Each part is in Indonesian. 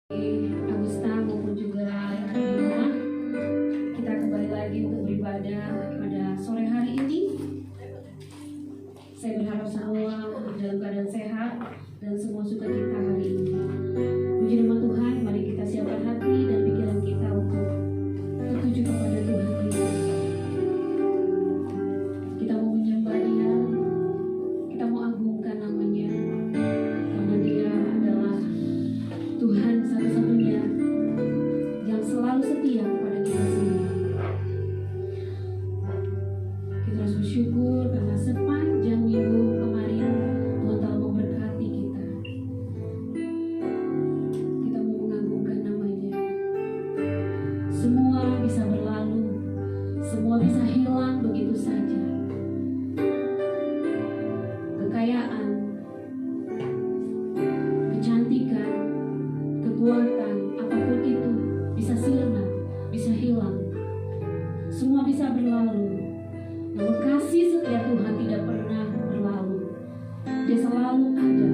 Agusta maupun juga Bima, kita kembali lagi untuk beribadah pada sore hari ini. Saya berharap semua dalam keadaan sehat dan semua sukacita hari ini. Puji nama Tuhan, mari kita siapkan hati dan pikiran kita untuk tertuju kepada Tuhan Yesus. Kita mau menyembah Dia, kita mau agungkan namanya, karena Dia adalah Tuhan satu-satunya yang selalu setia kepada kita semua. Kita harus bersyukur karena sepanjang minggu kemarin Tuhan telah memberkati kita. Kita mau mengagungkan namanya. Semua bisa berlalu, semua bisa hilang begitu saja. Kekayaan, kecantikan, kekuatan, apapun itu bisa sirna, bisa hilang. Semua bisa berlalu. Namun kasih setia Tuhan tidak pernah berlalu. Dia selalu ada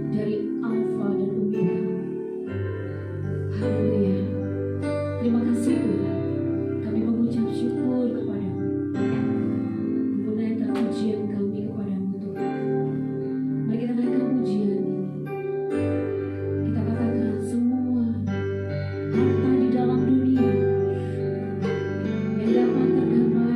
dari Alfa dan Omega. Haleluya. Terima kasih Tuhan. Kami mengucap syukur kepadamu. Menaikkan pujian kami kepadamu Tuhan. Mari kita naikkan pujian ini. Kita katakan semua harta di dalam dunia yang dapat tergambar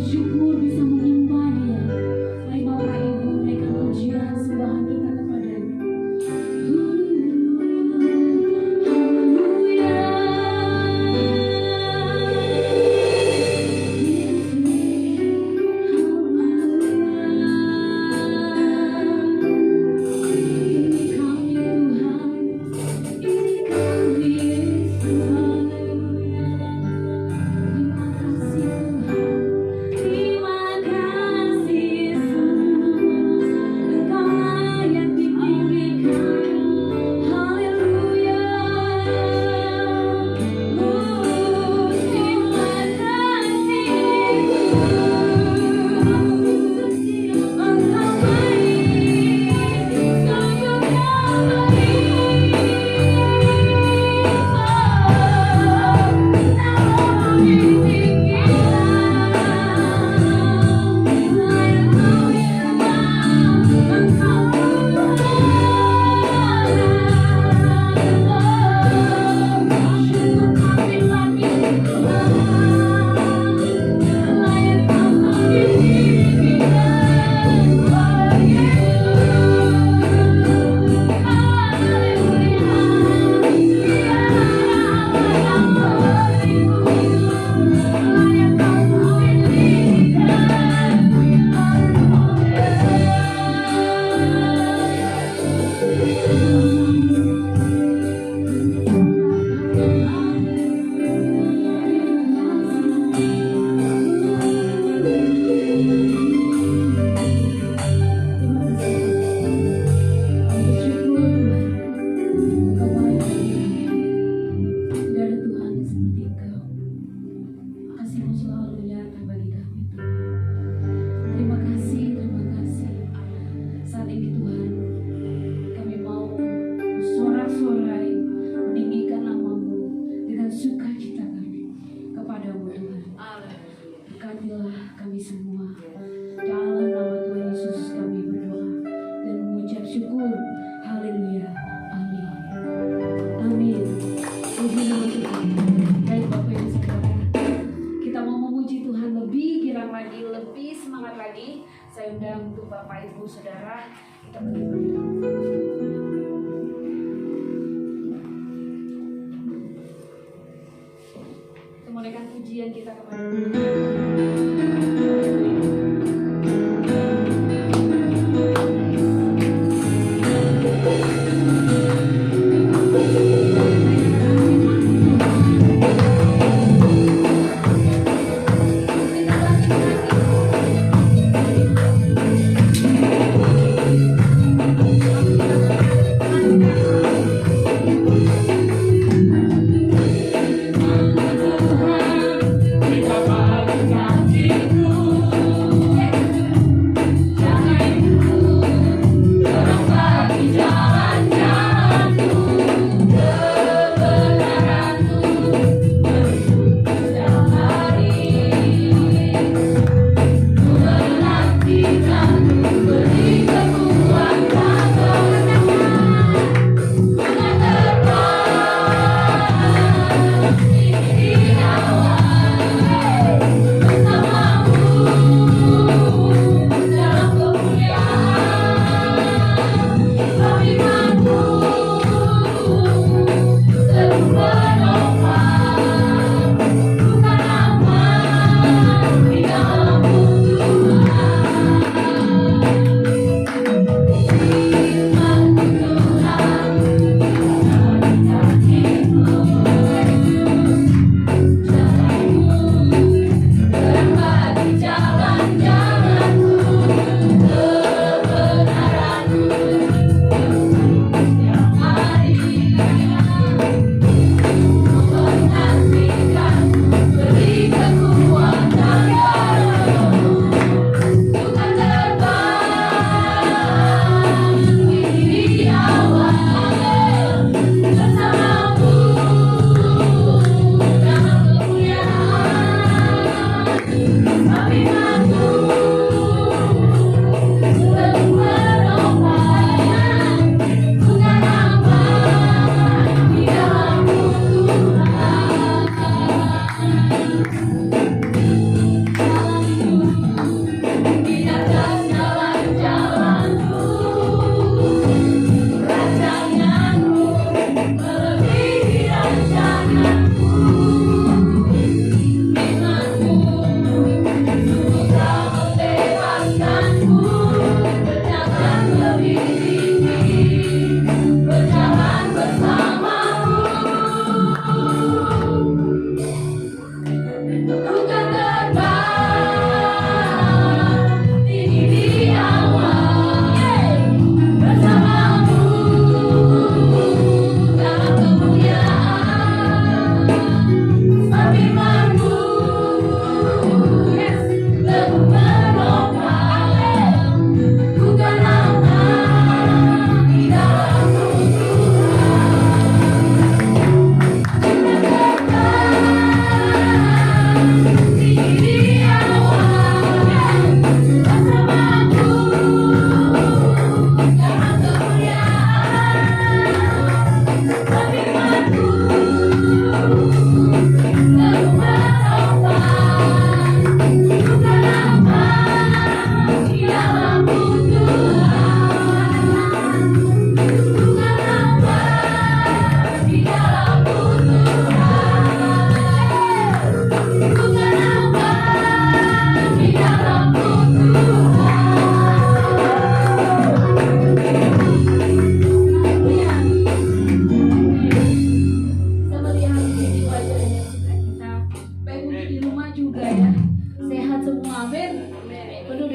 bersyukur bisa menyembah Dia. Mari Bapak Ibu naikkan pujian sembahan kita kepada-Nya. Saya undang untuk Bapak Ibu Saudara kita berdiri. Kita mulaikan pujian kita kepada Kita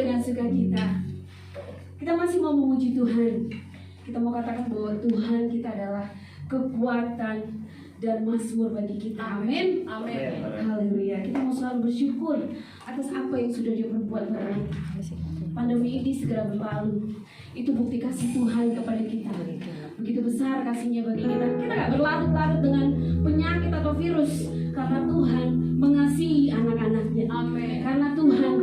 dengan sukacita. Kita masih mau memuji Tuhan. Kita mau katakan bahwa Tuhan kita adalah kekuatan dan mazmur bagi kita. Amin. Amin. Haleluya. Kita mau selalu bersyukur atas apa yang sudah Dia perbuat pada kita. Pandemi ini segera berlalu. Itu bukti kasih Tuhan kepada kita. Begitu besar kasihnya bagi kita. Kita gak berlarut-larut dengan penyakit atau virus, karena Tuhan mengasihi anak-anaknya. Amin. Karena Tuhan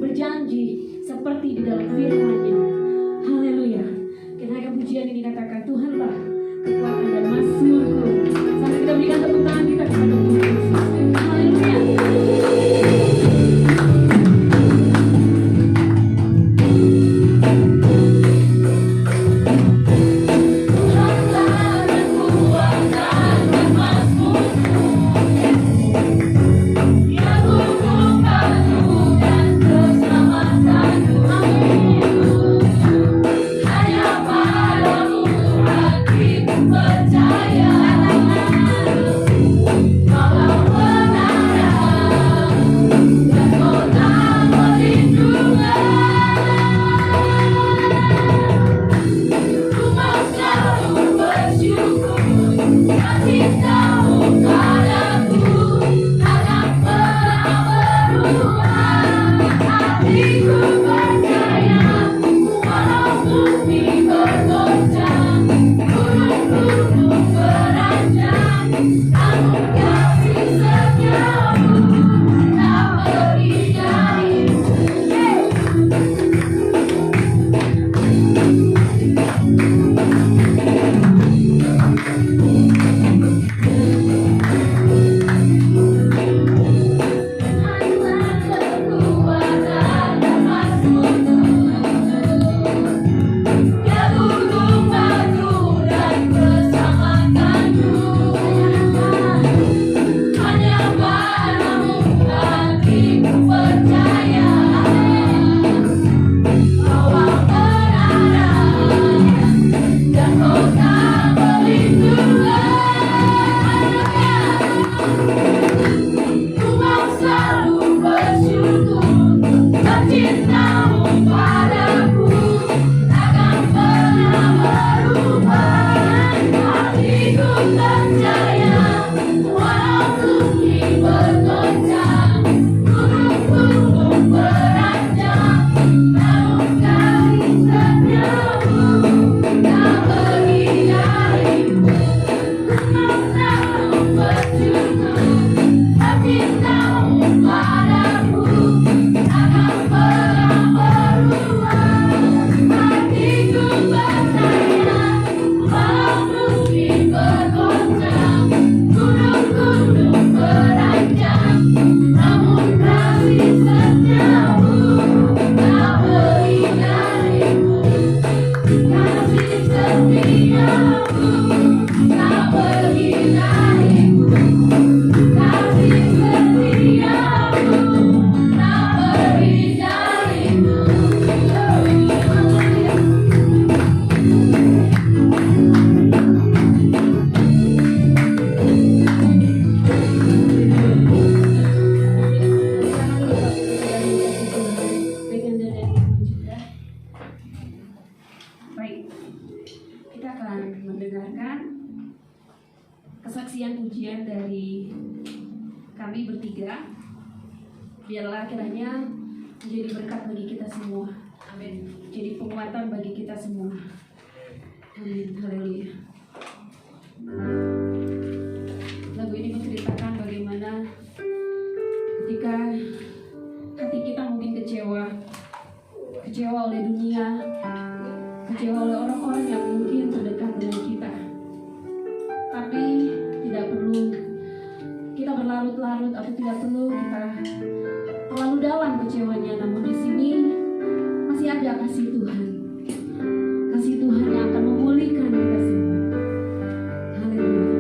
berjanji seperti di dalam firman-Nya. Haleluya. Kenaikan pujian ini katakan, Tuhanlah kekuatan dan mazmurku. Sampai kita berikan tepuk tangan kita kepada Tuhan Yesus. Haleluya. Kesaksian pujian dari kami bertiga, biarlah kiranya menjadi berkat bagi kita semua. Amin. Jadi penguatan bagi kita semua. Amin. Haleluya. Lagu ini menceritakan bagaimana ketika hati kita mungkin kecewa oleh dunia, kecewa oleh orang-orang yang mungkin terdekat dengan kita. Tapi tidak perlu kita berlarut-larut atau tidak perlu kita terlalu dalam kecewanya. Namun di sini masih ada kasih Tuhan yang akan memulihkan kita semua. Haleluya.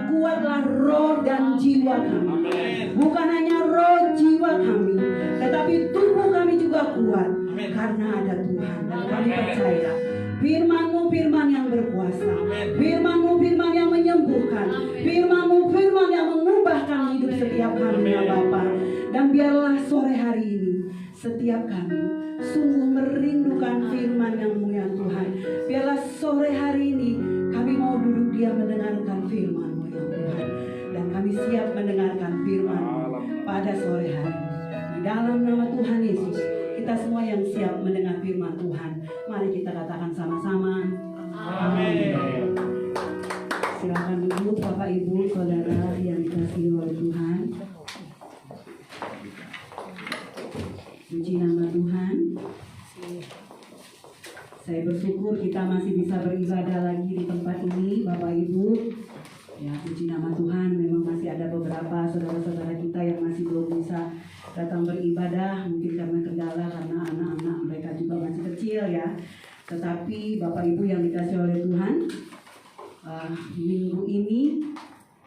kuatlah roh dan jiwa kami. Bukan hanya roh jiwa kami, tetapi tubuh kami juga kuat karena ada Tuhan. Dan kami percaya firman-Mu firman yang berkuasa, firman-Mu firman yang menyembuhkan, firman-Mu firman yang mengubahkan hidup setiap kami ya Bapa. Dan biarlah sore hari ini setiap kami sungguh merindukan firman-Mu ya Tuhan. Biarlah sore hari ini kami mau duduk diam mendengarkan firman-Mu ya Tuhan. Dan kami siap mendengarkan firman-Mu pada sore hari. Di dalam nama Tuhan Yesus, kita semua yang siap mendengar firman Tuhan, mari kita katakan sama-sama. Amin. Silakan duduk Bapak Ibu Saudara yang dikasihi oleh Tuhan. Puji nama Tuhan. Saya bersyukur kita masih bisa beribadah lagi di tempat ini Bapak Ibu. Ya, puji nama Tuhan. Memang masih ada beberapa saudara-saudara kita yang masih belum bisa datang beribadah, mungkin karena kendala, karena anak-anak mereka juga masih kecil ya. Tetapi Bapak Ibu yang dikasihi oleh Tuhan, minggu ini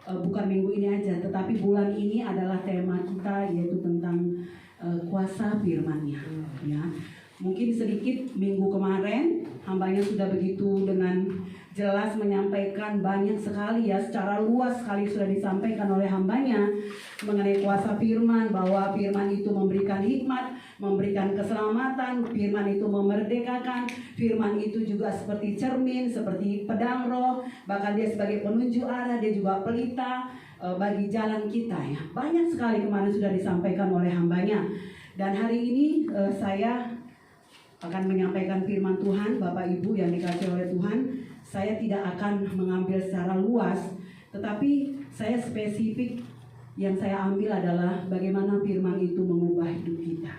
bukan minggu ini aja, tetapi bulan ini adalah tema kita, yaitu tentang kuasa firman-Nya ya. Mungkin sedikit minggu kemarin hambanya sudah begitu dengan jelas menyampaikan banyak sekali ya, secara luas sekali sudah disampaikan oleh hambanya mengenai kuasa firman, bahwa firman itu memberikan hikmat, memberikan keselamatan, firman itu memerdekakan, firman itu juga seperti cermin, seperti pedang roh, bahkan dia sebagai penunjuk arah, dia juga pelita bagi jalan kita ya. Banyak sekali kemarin sudah disampaikan oleh hambanya. Dan hari ini saya akan menyampaikan firman Tuhan. Bapak Ibu yang dikasihi oleh Tuhan, saya tidak akan mengambil secara luas, tetapi saya spesifik yang saya ambil adalah bagaimana firman itu mengubah hidup kita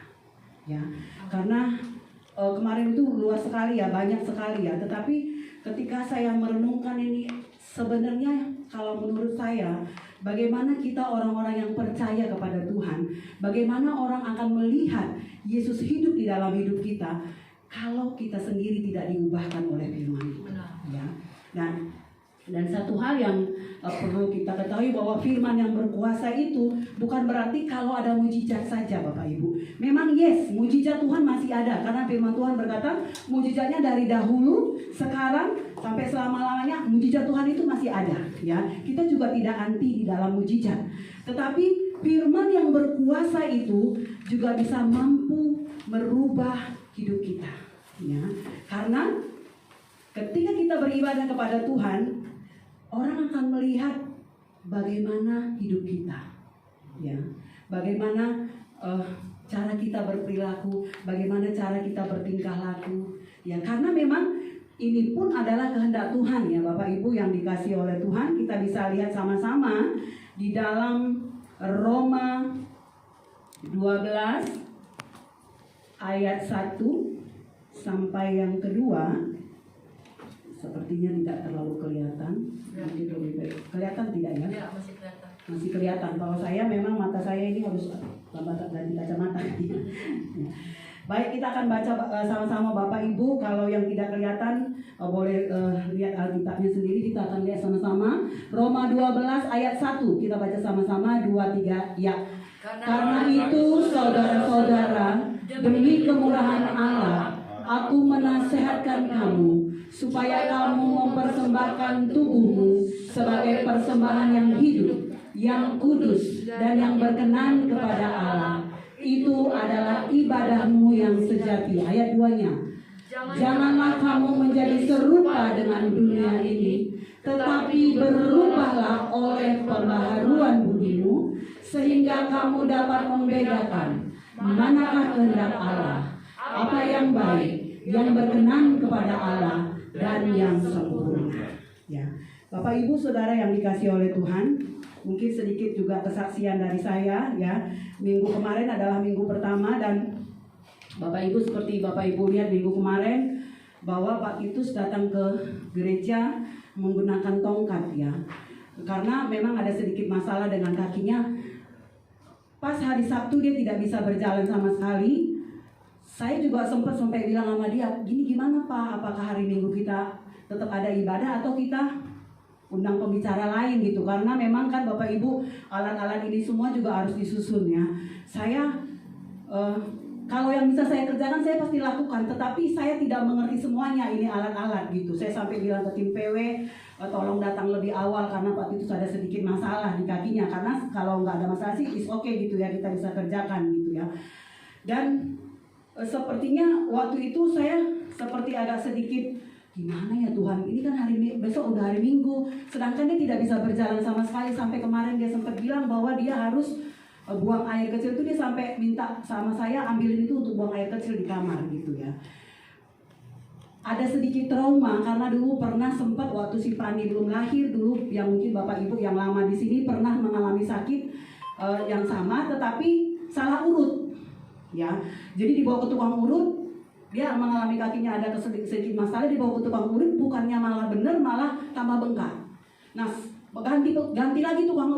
ya. Karena kemarin itu luas sekali ya, banyak sekali ya, tetapi ketika saya merenungkan ini, sebenarnya kalau menurut saya, bagaimana kita orang-orang yang percaya kepada Tuhan, bagaimana orang akan melihat Yesus hidup di dalam hidup kita kalau kita sendiri tidak diubahkan oleh firman ya. Dan satu hal yang perlu kita ketahui, bahwa firman yang berkuasa itu bukan berarti kalau ada mujizat saja Bapak Ibu. Memang yes, mujizat Tuhan masih ada, karena firman Tuhan berkata mujizatnya dari dahulu, sekarang, sampai selama-lamanya mujizat Tuhan itu masih ada ya. Kita juga tidak anti di dalam mujizat. Tetapi firman yang berkuasa itu juga bisa mampu merubah hidup kita ya. Karena ketika kita beribadah kepada Tuhan, orang akan melihat bagaimana hidup kita ya. Bagaimana cara kita berperilaku, bagaimana cara kita bertingkah laku ya. Karena memang ini pun adalah kehendak Tuhan ya Bapak Ibu yang dikasihi oleh Tuhan. Kita bisa lihat sama-sama di dalam Roma 12 ayat 1 sampai yang kedua. Sepertinya tidak terlalu kelihatan. Mungkin lebih baik. Kelihatan tidak ya? Ya, masih kelihatan. Masih kelihatan. Kalau saya memang mata saya ini harus ganti kacamata. Baik, kita akan baca sama-sama Bapak Ibu. Kalau yang tidak kelihatan boleh lihat Alkitabnya sendiri. Kita akan lihat sama-sama Roma 12 ayat 1. Kita baca sama-sama 2, 3 ya. Karena itu saudara-saudara, demi kemurahan Allah, aku menasehatkan kamu supaya kamu mempersembahkan tubuhmu sebagai persembahan yang hidup, yang kudus, dan yang berkenan kepada Allah. Itu adalah ibadahmu yang sejati. Ayat 2-nya. Janganlah kamu menjadi serupa dengan dunia ini, tetapi berubahlah oleh pembaharuan budimu, sehingga kamu dapat membedakan manakah kehendak Allah, apa yang baik, yang berkenan kepada Allah, dan yang sempurna. Ya, Bapak Ibu Saudara yang dikasihi oleh Tuhan, mungkin sedikit juga kesaksian dari saya ya. Minggu kemarin adalah minggu pertama, dan Bapak Ibu seperti Bapak Ibu lihat minggu kemarin bahwa Pak Titus datang ke gereja menggunakan tongkat ya. Karena memang ada sedikit masalah dengan kakinya. Pas hari Sabtu dia tidak bisa berjalan sama sekali. Saya juga sempat sampai bilang sama dia, gini gimana Pak, apakah hari Minggu kita tetap ada ibadah atau kita undang pembicara lain gitu, karena memang kan Bapak Ibu alat-alat ini semua juga harus disusun ya. Saya kalau yang bisa saya kerjakan saya pasti lakukan, tetapi saya tidak mengerti semuanya ini alat-alat gitu. Saya sampai bilang ke tim PW, tolong datang lebih awal karena Pak Titus ada sedikit masalah di kakinya, karena kalau nggak ada masalah sih is okay gitu ya, kita bisa kerjakan gitu ya. Dan sepertinya waktu itu saya seperti agak sedikit gimana ya Tuhan, ini kan besok udah hari Minggu, sedangkan dia tidak bisa berjalan sama sekali. Sampai kemarin dia sempat bilang bahwa dia harus buang air kecil, itu dia sampai minta sama saya ambilin itu untuk buang air kecil di kamar gitu ya. Ada sedikit trauma karena dulu pernah sempat waktu si Pani belum lahir dulu, yang mungkin Bapak Ibu yang lama di sini pernah mengalami sakit yang sama, tetapi salah urut ya. Jadi dibawa ke tukang urut, dia mengalami kakinya ada sedikit masalah, dibawa ke tukang urut, bukannya malah bener, malah tambah bengkak. Nah ganti lagi tukang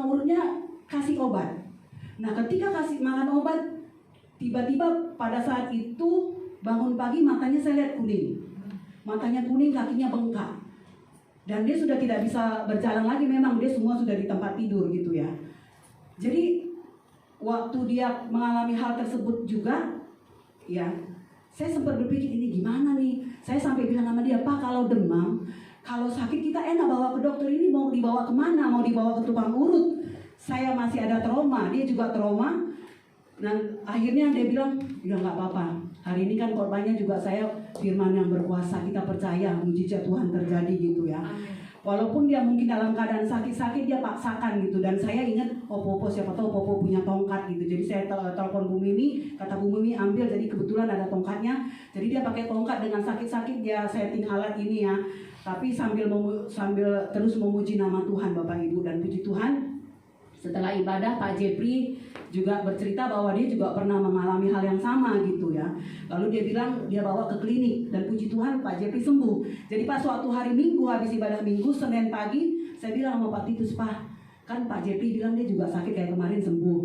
urutnya kasih obat. Nah ketika kasih makan obat, tiba-tiba pada saat itu bangun pagi matanya saya lihat kuning. Matanya kuning, kakinya bengkak. Dan dia sudah tidak bisa berjalan lagi, memang dia semua sudah di tempat tidur gitu ya. Jadi waktu dia mengalami hal tersebut juga ya, saya sempat berpikir ini gimana nih. Saya sampai bilang sama dia, Pak kalau demam, kalau sakit kita enak bawa ke dokter, ini mau dibawa kemana? Mau dibawa ke tukang urut? Saya masih ada trauma, dia juga trauma. Dan akhirnya dia bilang, ya nggak apa-apa. Hari ini kan korbannya juga saya firman yang berkuasa, kita percaya mujizat Tuhan terjadi gitu ya. Walaupun dia mungkin dalam keadaan sakit-sakit, dia paksakan gitu. Dan saya ingat, Popo siapa tahu Popo punya tongkat gitu. Jadi saya telepon Bu Mimi, kata Bu Mimi ambil, jadi kebetulan ada tongkatnya. Jadi dia pakai tongkat, dengan sakit-sakit dia setting alat ini ya. Tapi sambil terus memuji nama Tuhan Bapak Ibu. Dan puji Tuhan, setelah ibadah Pak Jepri juga bercerita bahwa dia juga pernah mengalami hal yang sama gitu ya. Lalu dia bilang dia bawa ke klinik, dan puji Tuhan Pak Jepri sembuh. Jadi pas suatu hari Minggu habis ibadah Minggu, Senin pagi, saya bilang sama Pak Titus, Pak, kan Pak Jepri bilang dia juga sakit kayak kemarin sembuh.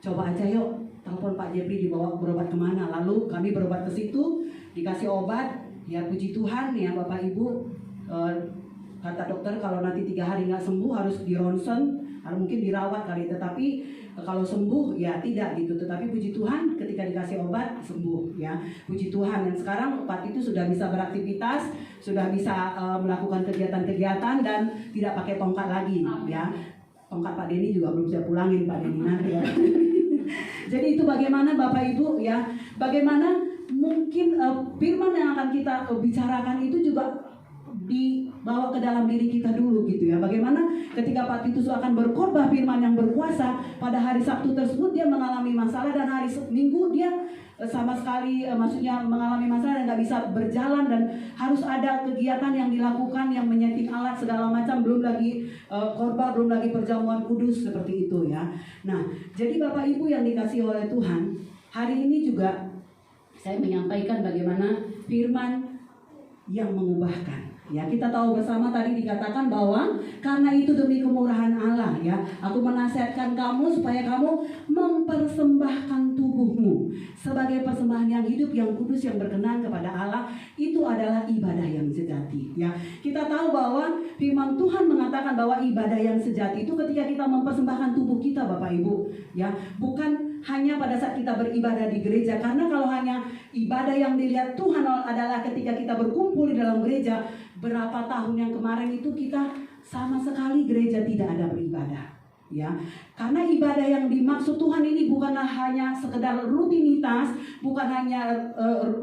Coba aja yuk telepon Pak Jepri dibawa berobat kemana. Lalu kami berobat ke situ, dikasih obat. Ya puji Tuhan ya Bapak Ibu, kata dokter kalau nanti 3 hari nggak sembuh harus di ronsen, atau mungkin dirawat kali, tetapi kalau sembuh ya tidak gitu. Tetapi puji Tuhan ketika dikasih obat sembuh ya, puji Tuhan. Dan sekarang Pak itu sudah bisa beraktivitas, sudah bisa melakukan kegiatan-kegiatan dan tidak pakai tongkat lagi ya. Tongkat Pak Denny juga belum bisa pulangin Pak Denny nanti ya. Jadi itu bagaimana Bapak Ibu ya, bagaimana mungkin firman yang akan kita bicarakan itu juga dibawa ke dalam diri kita dulu gitu ya. Bagaimana ketika Pak Titus akan berkhotbah firman yang berkuasa, pada hari Sabtu tersebut dia mengalami masalah, dan hari Minggu dia sama sekali maksudnya mengalami masalah dan nggak bisa berjalan, dan harus ada kegiatan yang dilakukan, yang menyeting alat segala macam, belum lagi khotbah, belum lagi perjamuan kudus seperti itu ya. Nah jadi Bapak Ibu yang dikasihi oleh Tuhan, hari ini juga saya menyampaikan bagaimana firman yang mengubahkan. Ya, kita tahu bersama tadi dikatakan bahwa karena itu demi kemurahan Allah ya, aku menasihatkan kamu supaya kamu mempersembahkan tubuhmu sebagai persembahan yang hidup, yang kudus, yang berkenan kepada Allah. Itu adalah ibadah yang sejati ya. Kita tahu bahwa firman Tuhan mengatakan bahwa ibadah yang sejati itu ketika kita mempersembahkan tubuh kita Bapak Ibu ya, bukan hanya pada saat kita beribadah di gereja. Karena kalau hanya ibadah yang dilihat Tuhan adalah ketika kita berkumpul di dalam gereja, berapa tahun yang kemarin itu kita sama sekali gereja tidak ada beribadah ya. Karena ibadah yang dimaksud Tuhan ini bukanlah hanya sekedar rutinitas, bukan hanya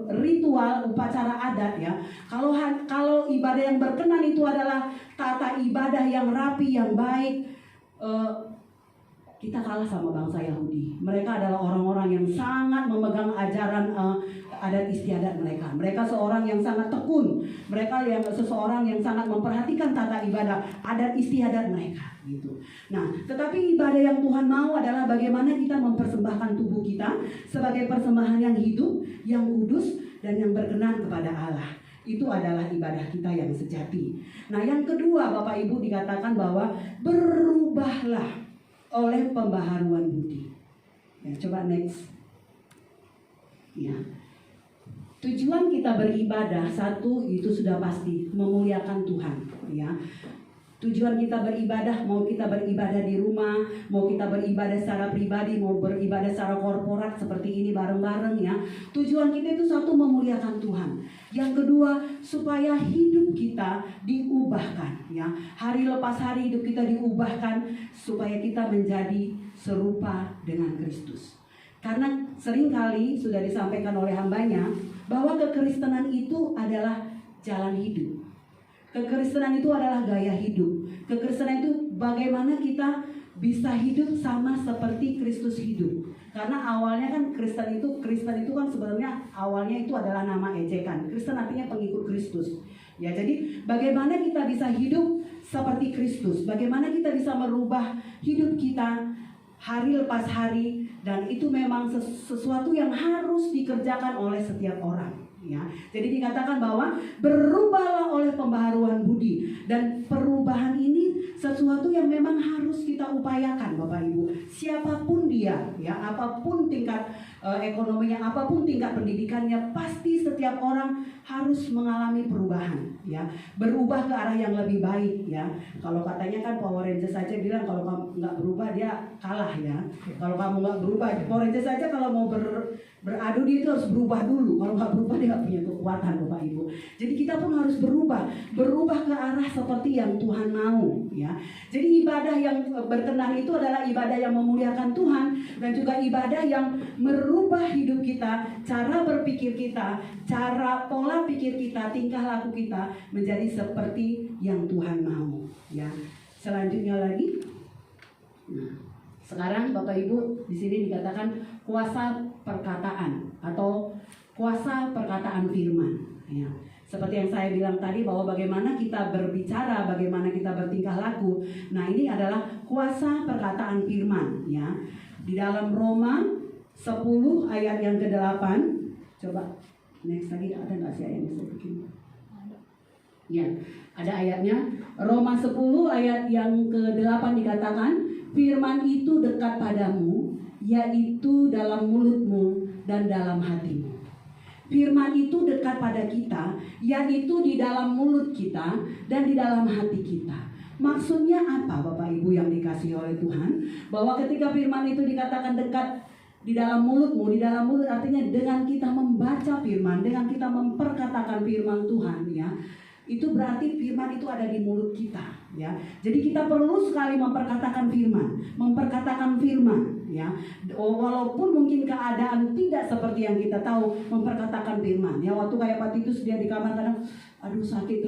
ritual upacara adat ya. Kalau ibadah yang berkenan itu adalah tata ibadah yang rapi, yang baik, kita kalah sama bangsa Yahudi. Mereka adalah orang-orang yang sangat memegang ajaran adat istiadat mereka. Mereka seorang yang sangat tekun. Mereka yang seseorang yang sangat memperhatikan tata ibadah adat istiadat mereka gitu. Nah, tetapi ibadah yang Tuhan mau adalah bagaimana kita mempersembahkan tubuh kita sebagai persembahan yang hidup, yang kudus, dan yang berkenan kepada Allah. Itu adalah ibadah kita yang sejati. Nah, yang kedua Bapak Ibu dikatakan bahwa berubahlah oleh pembaharuan budi. Ya, coba next. Ya. Tujuan kita beribadah satu itu sudah pasti memuliakan Tuhan, ya. Tujuan kita beribadah, mau kita beribadah di rumah, mau kita beribadah secara pribadi, mau beribadah secara korporat seperti ini bareng-bareng ya. Tujuan kita itu satu, memuliakan Tuhan. Yang kedua, supaya hidup kita diubahkan ya. Hari lepas hari hidup kita diubahkan supaya kita menjadi serupa dengan Kristus. Karena seringkali sudah disampaikan oleh hambanya bahwa kekristenan itu adalah jalan hidup. Kekristenan itu adalah gaya hidup. Kekristenan itu bagaimana kita bisa hidup sama seperti Kristus hidup. Karena awalnya kan Kristen itu kan sebenarnya awalnya itu adalah nama ejekan. Kristen artinya pengikut Kristus. Ya, jadi bagaimana kita bisa hidup seperti Kristus? Bagaimana kita bisa merubah hidup kita hari lepas hari, dan itu memang sesuatu yang harus dikerjakan oleh setiap orang. Ya, jadi dikatakan bahwa berubahlah oleh pembaharuan budi, dan perubahan ini sesuatu yang memang harus kita upayakan, Bapak Ibu. Siapapun dia, ya, apapun tingkat ekonominya, apapun tingkat pendidikannya, pasti setiap orang harus mengalami perubahan, ya, berubah ke arah yang lebih baik, ya. Kalau katanya kan Power Rangers saja bilang kalau kamu nggak berubah dia kalah, ya. Kalau kamu nggak berubah, Power Rangers saja kalau mau beradu dia itu harus berubah dulu. Kalau nggak berubah dia nggak punya kekuatan, Bapak Ibu. Jadi kita pun harus berubah ke arah seperti yang Tuhan mau, ya. Jadi ibadah yang berkenan itu adalah ibadah yang memuliakan Tuhan, dan juga ibadah yang merubah hidup kita, cara berpikir kita, cara pola pikir kita, tingkah laku kita menjadi seperti yang Tuhan mau, ya. Selanjutnya lagi, nah, sekarang Bapak Ibu di sini dikatakan kuasa perkataan atau kuasa perkataan firman, ya. Seperti yang saya bilang tadi bahwa bagaimana kita berbicara, bagaimana kita bertingkah laku. Nah, ini adalah kuasa perkataan firman, ya. Di dalam Roma 10 ayat yang ke-8. Coba next lagi, ada nggak sih ayatnya saya bikin? Ya, ada ayatnya. Roma 10 ayat yang ke-8 dikatakan, firman itu dekat padamu, yaitu dalam mulutmu dan dalam hatimu. Firman itu dekat pada kita, yaitu di dalam mulut kita dan di dalam hati kita. Maksudnya apa, Bapak Ibu yang dikasihi oleh Tuhan? Bahwa ketika firman itu dikatakan dekat di dalam mulutmu, di dalam mulut artinya dengan kita membaca firman, dengan kita memperkatakan firman Tuhan, ya. Itu berarti firman itu ada di mulut kita, ya. Jadi kita perlu sekali memperkatakan firman, ya. Walaupun mungkin keadaan tidak seperti yang kita tahu, memperkatakan firman. Ya, waktu kayak Pak Titus dia di kamar kadang aduh sakit,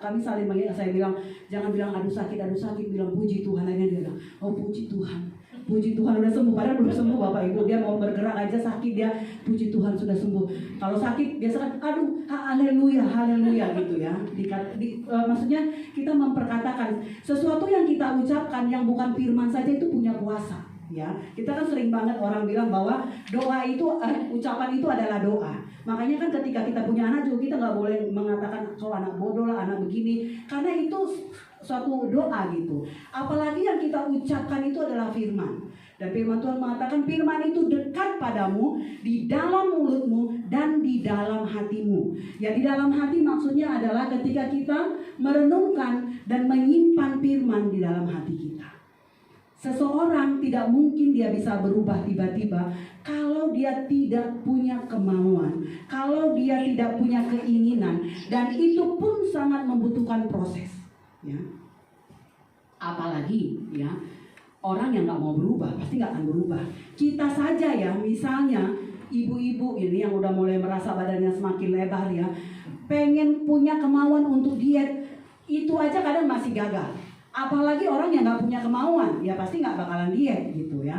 kami saling mengingat, saya bilang jangan bilang aduh sakit, bilang puji Tuhan aja. Dia bilang oh puji Tuhan udah sembuh, padahal belum sembuh, Bapak Ibu. Dia mau bergerak aja sakit, dia puji Tuhan sudah sembuh. Kalau sakit biasa aduh haleluya gitu, ya. Maksudnya kita memperkatakan sesuatu yang kita ucapkan yang bukan firman saja itu punya kuasa, ya. Kita kan sering banget orang bilang bahwa doa itu ucapan itu adalah doa. Makanya kan ketika kita punya anak juga kita nggak boleh mengatakan kau anak bodoh lah, anak begini, karena itu suatu doa gitu. Apalagi yang kita ucapkan itu adalah firman. Dan firman Tuhan mengatakan firman itu dekat padamu, di dalam mulutmu dan di dalam hatimu. Ya, di dalam hati maksudnya adalah ketika kita merenungkan dan menyimpan firman di dalam hati kita. Seseorang tidak mungkin dia bisa berubah tiba-tiba kalau dia tidak punya kemauan, kalau dia tidak punya keinginan, dan itu pun sangat membutuhkan proses, ya. Apalagi, ya, orang yang nggak mau berubah pasti nggak akan berubah. Kita saja, ya, misalnya ibu-ibu ini yang udah mulai merasa badannya semakin lebar, ya, pengen punya kemauan untuk diet, itu aja kadang masih gagal. Apalagi orang yang nggak punya kemauan, ya pasti nggak bakalan diet gitu, ya.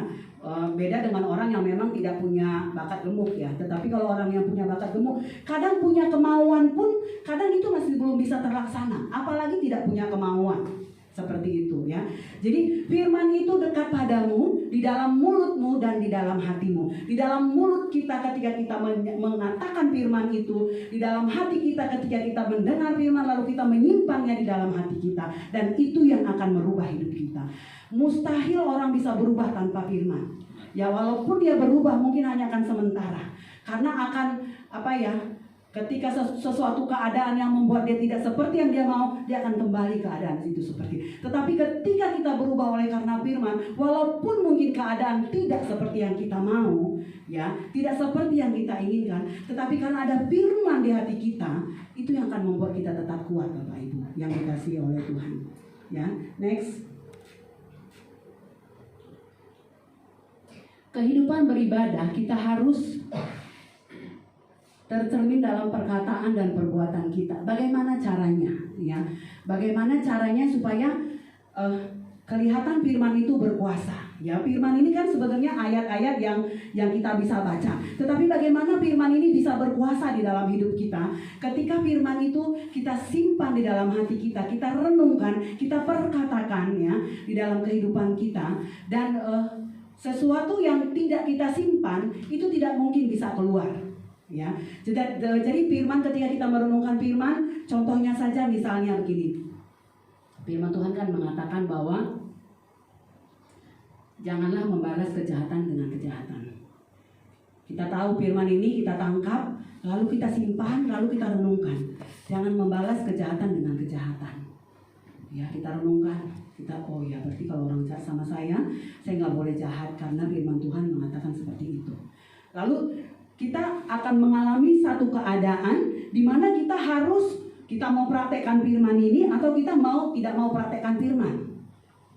Beda dengan orang yang memang tidak punya bakat gemuk, ya. Tetapi kalau orang yang punya bakat gemuk, kadang punya kemauan pun kadang itu masih belum bisa terlaksana. Apalagi tidak punya kemauan. Seperti itu, ya. Jadi firman itu dekat padamu, di dalam mulutmu dan di dalam hatimu. Di dalam mulut kita ketika kita mengatakan firman itu, di dalam hati kita ketika kita mendengar firman lalu kita menyimpannya di dalam hati kita, dan itu yang akan merubah hidup kita. Mustahil orang bisa berubah tanpa firman. Ya, walaupun dia berubah mungkin hanya akan sementara. Karena akan Ketika sesuatu keadaan yang membuat dia tidak seperti yang dia mau, dia akan kembali keadaan itu seperti. Tetapi ketika kita berubah oleh karena firman, walaupun mungkin keadaan tidak seperti yang kita mau, ya, tidak seperti yang kita inginkan, tetapi karena ada firman di hati kita, itu yang akan membuat kita tetap kuat, Bapak Ibu, yang dikasihi oleh Tuhan. Ya, next. Kehidupan beribadah kita harus tercermin dalam perkataan dan perbuatan kita. Bagaimana caranya? Ya, bagaimana caranya supaya kelihatan firman itu berkuasa? Ya, firman ini kan sebenarnya ayat-ayat yang kita bisa baca. Tetapi bagaimana firman ini bisa berkuasa di dalam hidup kita? Ketika firman itu kita simpan di dalam hati kita, kita renungkan, kita perkatakan ya di dalam kehidupan kita, dan sesuatu yang tidak kita simpan itu tidak mungkin bisa keluar. Ya, jadi firman, ketika kita merenungkan firman, contohnya saja misalnya begini. Firman Tuhan kan mengatakan bahwa janganlah membalas kejahatan dengan kejahatan. Kita tahu firman ini, kita tangkap, lalu kita simpan, lalu kita renungkan. Jangan membalas kejahatan dengan kejahatan. Ya, kita renungkan. Kita, oh ya, berarti kalau orang jahat sama saya nggak boleh jahat karena firman Tuhan mengatakan seperti itu. Lalu kita akan mengalami satu keadaan di mana kita mau praktekkan firman ini atau kita tidak mau praktekkan firman.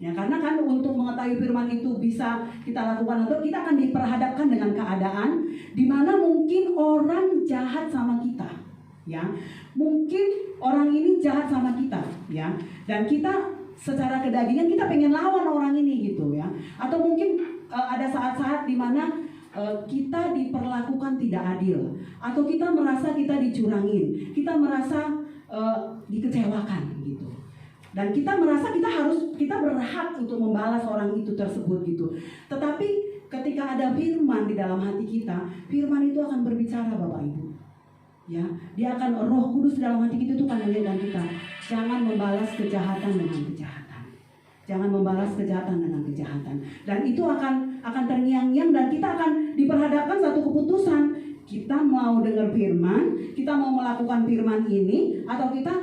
Ya, karena kan untuk mengetahui firman itu bisa kita lakukan atau kita akan diperhadapkan dengan keadaan di mana mungkin orang jahat sama kita. Ya, mungkin orang ini jahat sama kita, ya. Dan kita secara kedagingan kita pengen lawan orang ini gitu ya. Atau mungkin ada saat-saat di mana kita diperlakukan tidak adil, atau kita merasa kita dicurangin, kita merasa dikecewakan gitu, dan kita merasa kita berhak untuk membalas orang itu tersebut gitu. Tetapi ketika ada firman di dalam hati kita, firman itu akan berbicara, Bapak Ibu. Ya, dia akan, Roh Kudus dalam hati kita itu kan mengingatkan kita, jangan membalas kejahatan dengan kejahatan. Jangan membalas kejahatan dengan kejahatan. Dan itu akan terngiang-ngiang, dan kita akan diperhadapkan satu keputusan. Kita mau dengar firman, kita mau melakukan firman ini, atau kita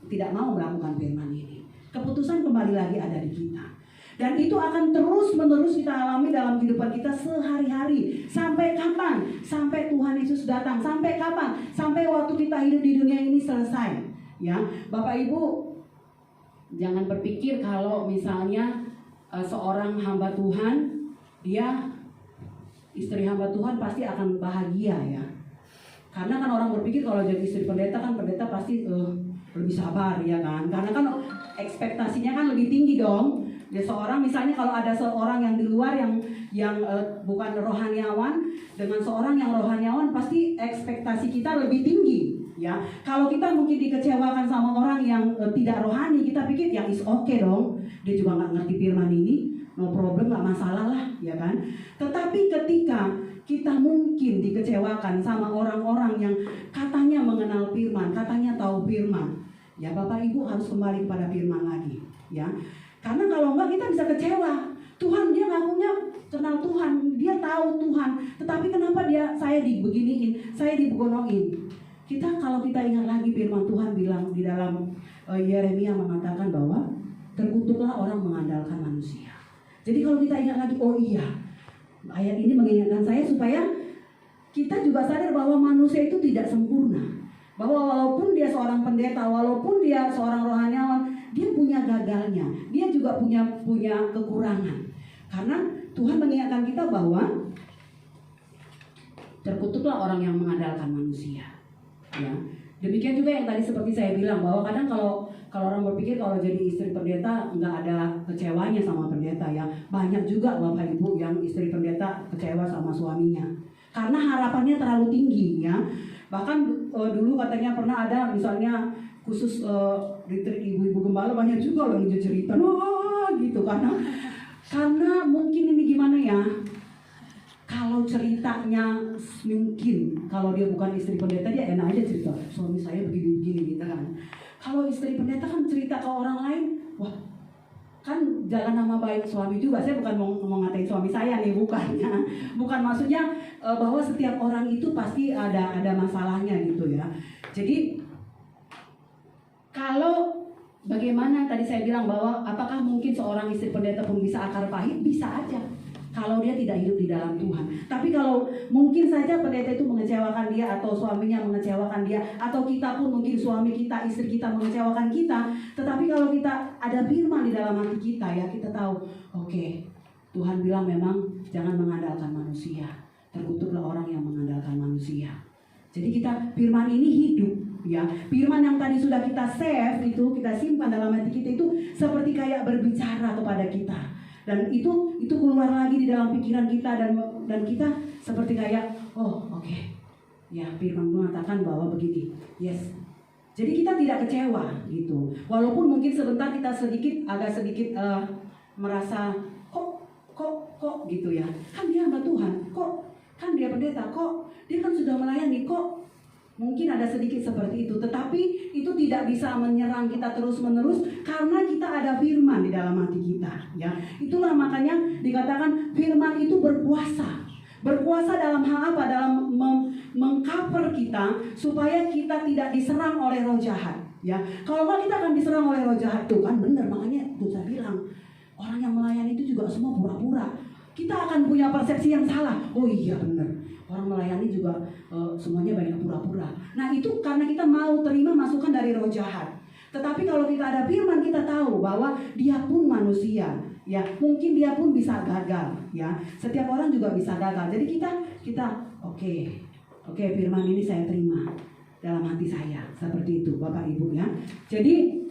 tidak mau melakukan firman ini. Keputusan kembali lagi ada di kita. Dan itu akan terus-menerus kita alami dalam kehidupan kita sehari-hari. Sampai kapan? Sampai Tuhan Yesus datang. Sampai kapan? Sampai waktu kita hidup di dunia ini selesai. Ya, Bapak Ibu, jangan berpikir kalau misalnya seorang hamba Tuhan, dia istri hamba Tuhan pasti akan bahagia ya. Karena kan orang berpikir kalau jadi istri pendeta kan pendeta pasti lebih sabar ya kan. Karena kan ekspektasinya kan lebih tinggi dong. Dia seorang, misalnya kalau ada seorang yang di luar yang bukan rohaniawan dengan seorang yang rohaniawan, pasti ekspektasi kita lebih tinggi. Ya, kalau kita mungkin dikecewakan sama orang yang tidak rohani, kita pikir ya is okay dong, dia juga nggak ngerti firman ini, no problem, nggak masalah lah, ya kan. Tetapi ketika kita mungkin dikecewakan sama orang-orang yang katanya mengenal firman, katanya tahu firman, ya Bapak Ibu harus kembali kepada firman lagi, ya. Karena kalau enggak kita bisa kecewa. Tuhan, dia ngakunya kenal Tuhan, dia tahu Tuhan, tetapi kenapa saya dibeginiin, saya dibegonoin. Kalau kita ingat lagi firman Tuhan bilang di dalam Yeremia mengatakan bahwa terkutuklah orang mengandalkan manusia. Jadi kalau kita ingat lagi, oh iya, ayat ini mengingatkan saya supaya kita juga sadar bahwa manusia itu tidak sempurna. Bahwa walaupun dia seorang pendeta, walaupun dia seorang rohaniawan, dia punya gagalnya, dia juga punya kekurangan. Karena Tuhan mengingatkan kita bahwa terkutuklah orang yang mengandalkan manusia. Ya, demikian juga yang tadi seperti saya bilang bahwa kadang kalau orang berpikir kalau jadi istri pendeta nggak ada kecewanya sama pendeta ya. Banyak juga Bapak Ibu yang istri pendeta kecewa sama suaminya karena harapannya terlalu tinggi ya. Bahkan dulu katanya pernah ada misalnya khusus retreat ibu-ibu gembala, banyak juga loh yang cerita wah gitu karena mungkin ini gimana ya, kalau ceritanya mungkin kalau dia bukan istri pendeta dia enak aja cerita suami saya begini-begini gitu kan. Kalau istri pendeta kan cerita ke orang lain, wah kan jaga nama baik suami juga. Saya bukan mau ngatain suami saya nih, bukan ya. Bukan maksudnya bahwa setiap orang itu pasti ada masalahnya gitu ya. Jadi kalau bagaimana tadi saya bilang bahwa apakah mungkin seorang istri pendeta pun bisa akar pahit? Bisa aja. Kalau dia tidak hidup di dalam Tuhan. Tapi kalau mungkin saja pendeta itu mengecewakan dia, atau suaminya mengecewakan dia, atau kita pun mungkin suami kita, istri kita mengecewakan kita. Tetapi kalau kita ada firman di dalam hati kita ya, kita tahu, oke, Tuhan bilang memang jangan mengandalkan manusia. Terkutuklah orang yang mengandalkan manusia. Jadi kita firman ini hidup ya. Firman yang tadi sudah kita save itu, kita simpan dalam hati kita itu seperti kayak berbicara kepada kita. Dan itu keluar lagi di dalam pikiran kita, dan kita seperti kayak oke. Ya, firman mengatakan bahwa begini. Yes. Jadi kita tidak kecewa gitu. Walaupun mungkin sebentar kita agak sedikit merasa kok gitu ya. Kan dia hamba Tuhan, kok kan dia pendeta, kok dia kan sudah melayani, kok mungkin ada sedikit seperti itu. Tetapi itu tidak bisa menyerang kita terus-menerus, karena kita ada firman di dalam hati kita ya. Itulah makanya dikatakan firman itu berkuasa. Berkuasa dalam hal apa? Dalam mengcover kita supaya kita tidak diserang oleh roh jahat ya. Kalau nggak, kita akan diserang oleh roh jahat tuh kan, benar. Makanya tuh saya bilang, orang yang melayani itu juga semua pura-pura. Kita akan punya persepsi yang salah. Oh iya benar, orang melayani juga semuanya banyak pura-pura. Nah itu karena kita mau terima masukan dari roh jahat. Tetapi kalau kita ada firman, kita tahu bahwa dia pun manusia ya, mungkin dia pun bisa gagal ya. Setiap orang juga bisa gagal. Jadi kita oke, firman ini saya terima dalam hati saya. Seperti itu Bapak Ibu ya. Jadi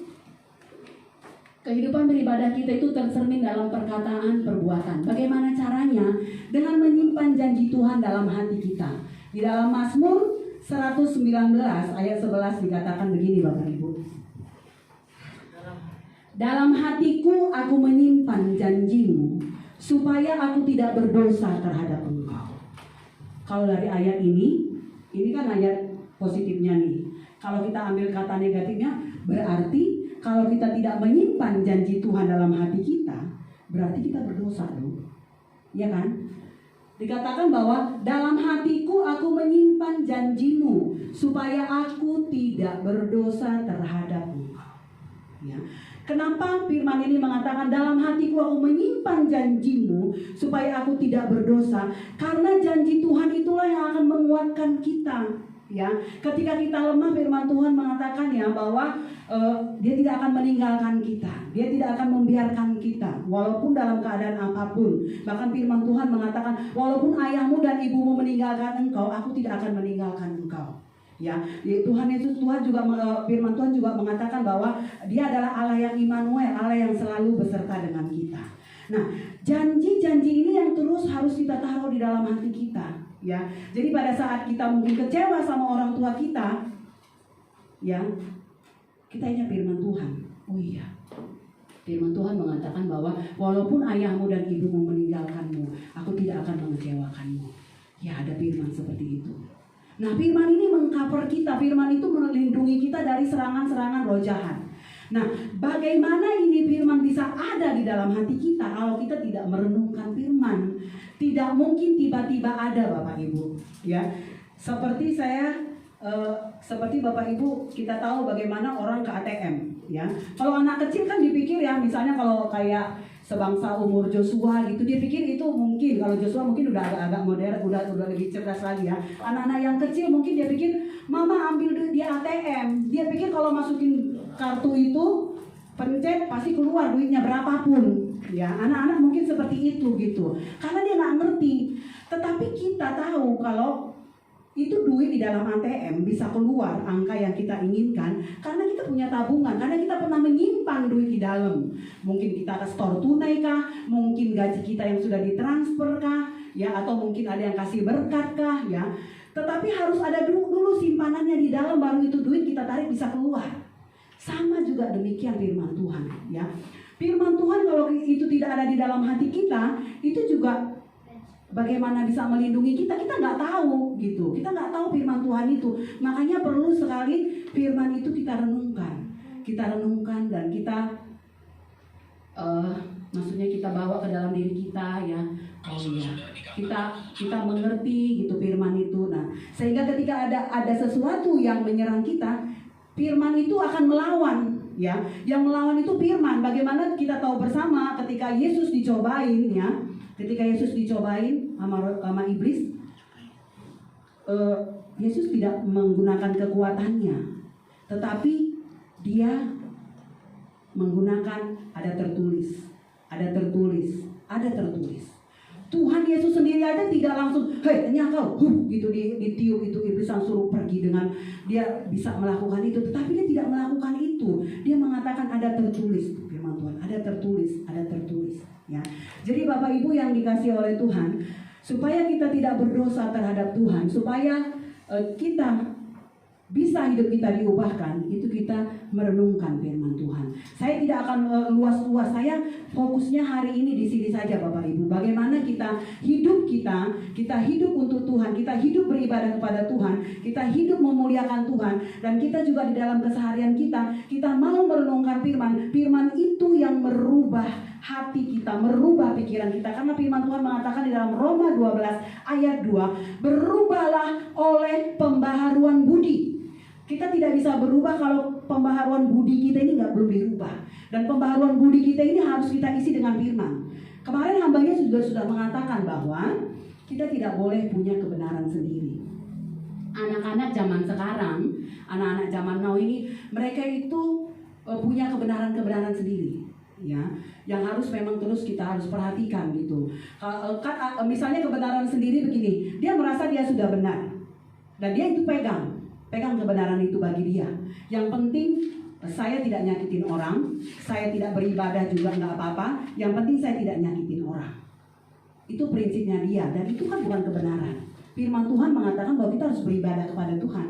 kehidupan beribadah kita itu tercermin dalam perkataan, perbuatan. Bagaimana caranya? Dengan menyimpan janji Tuhan dalam hati kita. Di dalam Mazmur 119 ayat 11 dikatakan begini Bapak Ibu. Dalam hatiku aku menyimpan janjimu, supaya aku tidak berdosa terhadap engkau. Kalau dari ayat ini kan ayat positifnya nih. Kalau kita ambil kata negatifnya, berarti kalau kita tidak menyimpan janji Tuhan dalam hati kita, berarti kita berdosa dong. Ya kan? Dikatakan bahwa dalam hatiku aku menyimpan janjimu, supaya aku tidak berdosa terhadap engkau. Ya. Kenapa firman ini mengatakan dalam hatiku aku menyimpan janjimu supaya aku tidak berdosa? Karena janji Tuhan itulah yang akan menguatkan kita. Ya, ketika kita lemah, firman Tuhan mengatakan ya bahwa dia tidak akan meninggalkan kita, dia tidak akan membiarkan kita walaupun dalam keadaan apapun. Bahkan firman Tuhan mengatakan, walaupun ayahmu dan ibumu meninggalkan engkau, aku tidak akan meninggalkan engkau. Ya, Tuhan Yesus, firman Tuhan juga mengatakan bahwa dia adalah Allah yang Immanuel, Allah yang selalu beserta dengan kita. Nah, janji-janji ini yang terus harus kita taruh di dalam hati kita. Ya, jadi pada saat kita mungkin kecewa sama orang tua kita, ya, kita ingat firman Tuhan. Oh iya, firman Tuhan mengatakan bahwa walaupun ayahmu dan ibumu meninggalkanmu, aku tidak akan mengecewakanmu. Ya, ada firman seperti itu. Nah, firman ini mengcover kita, firman itu melindungi kita dari serangan-serangan roh jahat. Nah, bagaimana ini firman bisa ada di dalam hati kita kalau kita tidak merenungkan firman? Tidak mungkin tiba-tiba ada Bapak Ibu. Ya, seperti seperti Bapak Ibu, kita tahu bagaimana orang ke ATM. Ya, kalau anak kecil kan dipikir ya, misalnya kalau kayak sebangsa umur Joshua gitu, dia pikir itu mungkin, kalau Joshua mungkin udah agak modern, udah lebih cerdas lagi ya. Anak-anak yang kecil mungkin dia pikir, mama ambil duit di ATM. Dia pikir kalau masukin kartu itu, pencet pasti keluar duitnya berapapun. Ya, anak-anak mungkin seperti itu gitu, karena dia nggak ngerti. Tetapi kita tahu kalau itu duit di dalam ATM bisa keluar angka yang kita inginkan karena kita punya tabungan, karena kita pernah menyimpan duit di dalam. Mungkin kita ke store tunai kah, mungkin gaji kita yang sudah ditransfer kah, ya, atau mungkin ada yang kasih berkat kah, ya. Tetapi harus ada dulu simpanannya di dalam, baru itu duit kita tarik bisa keluar. Sama juga demikian firman Tuhan, ya. Firman Tuhan kalau itu tidak ada di dalam hati kita, itu juga bagaimana bisa melindungi kita? Kita nggak tahu gitu. Kita nggak tahu firman Tuhan itu. Makanya perlu sekali firman itu kita renungkan dan kita maksudnya kita bawa ke dalam diri kita ya. Oh iya, kita mengerti gitu firman itu. Nah, sehingga ketika ada sesuatu yang menyerang kita, firman itu akan melawan ya. Yang melawan itu firman. Bagaimana kita tahu bersama ketika Yesus dicobain ya. Ketika Yesus dicobain sama iblis, Yesus tidak menggunakan kekuatannya, tetapi dia menggunakan ada tertulis. Tuhan Yesus sendiri aja tidak langsung, hei ini kau, gitu ditiup itu iblis langsung suruh pergi dengan dia bisa melakukan itu, tetapi dia tidak melakukan itu. Dia mengatakan ada tertulis, firman Tuhan, ada tertulis, ya. Jadi Bapak Ibu yang dikasihi oleh Tuhan, supaya kita tidak berdosa terhadap Tuhan, supaya kita bisa hidup kita diubahkan, itu kita merenungkan firman Tuhan. Saya tidak akan luas-luas, saya fokusnya hari ini di sini saja Bapak Ibu. Bagaimana kita hidup untuk Tuhan, kita hidup beribadah kepada Tuhan, kita hidup memuliakan Tuhan, dan kita juga di dalam keseharian kita mau merenungkan firman itu yang merubah hati kita, merubah pikiran kita. Karena firman Tuhan mengatakan di dalam Roma 12 ayat 2, berubahlah oleh pembaharuan budi. Kita tidak bisa berubah kalau pembaharuan budi kita ini belum dirubah. Dan pembaharuan budi kita ini harus kita isi dengan firman. Kemarin hambanya juga sudah mengatakan bahwa kita tidak boleh punya kebenaran sendiri. Anak-anak zaman sekarang, anak-anak zaman now ini, mereka itu punya kebenaran-kebenaran sendiri, ya, yang harus memang terus kita harus perhatikan gitu. Misalnya kebenaran sendiri begini, dia merasa dia sudah benar dan dia itu pegang kebenaran itu bagi dia. Yang penting saya tidak nyakitin orang, saya tidak beribadah juga nggak apa-apa, yang penting saya tidak nyakitin orang. Itu prinsipnya dia, dan itu kan bukan kebenaran. Firman Tuhan mengatakan bahwa kita harus beribadah kepada Tuhan.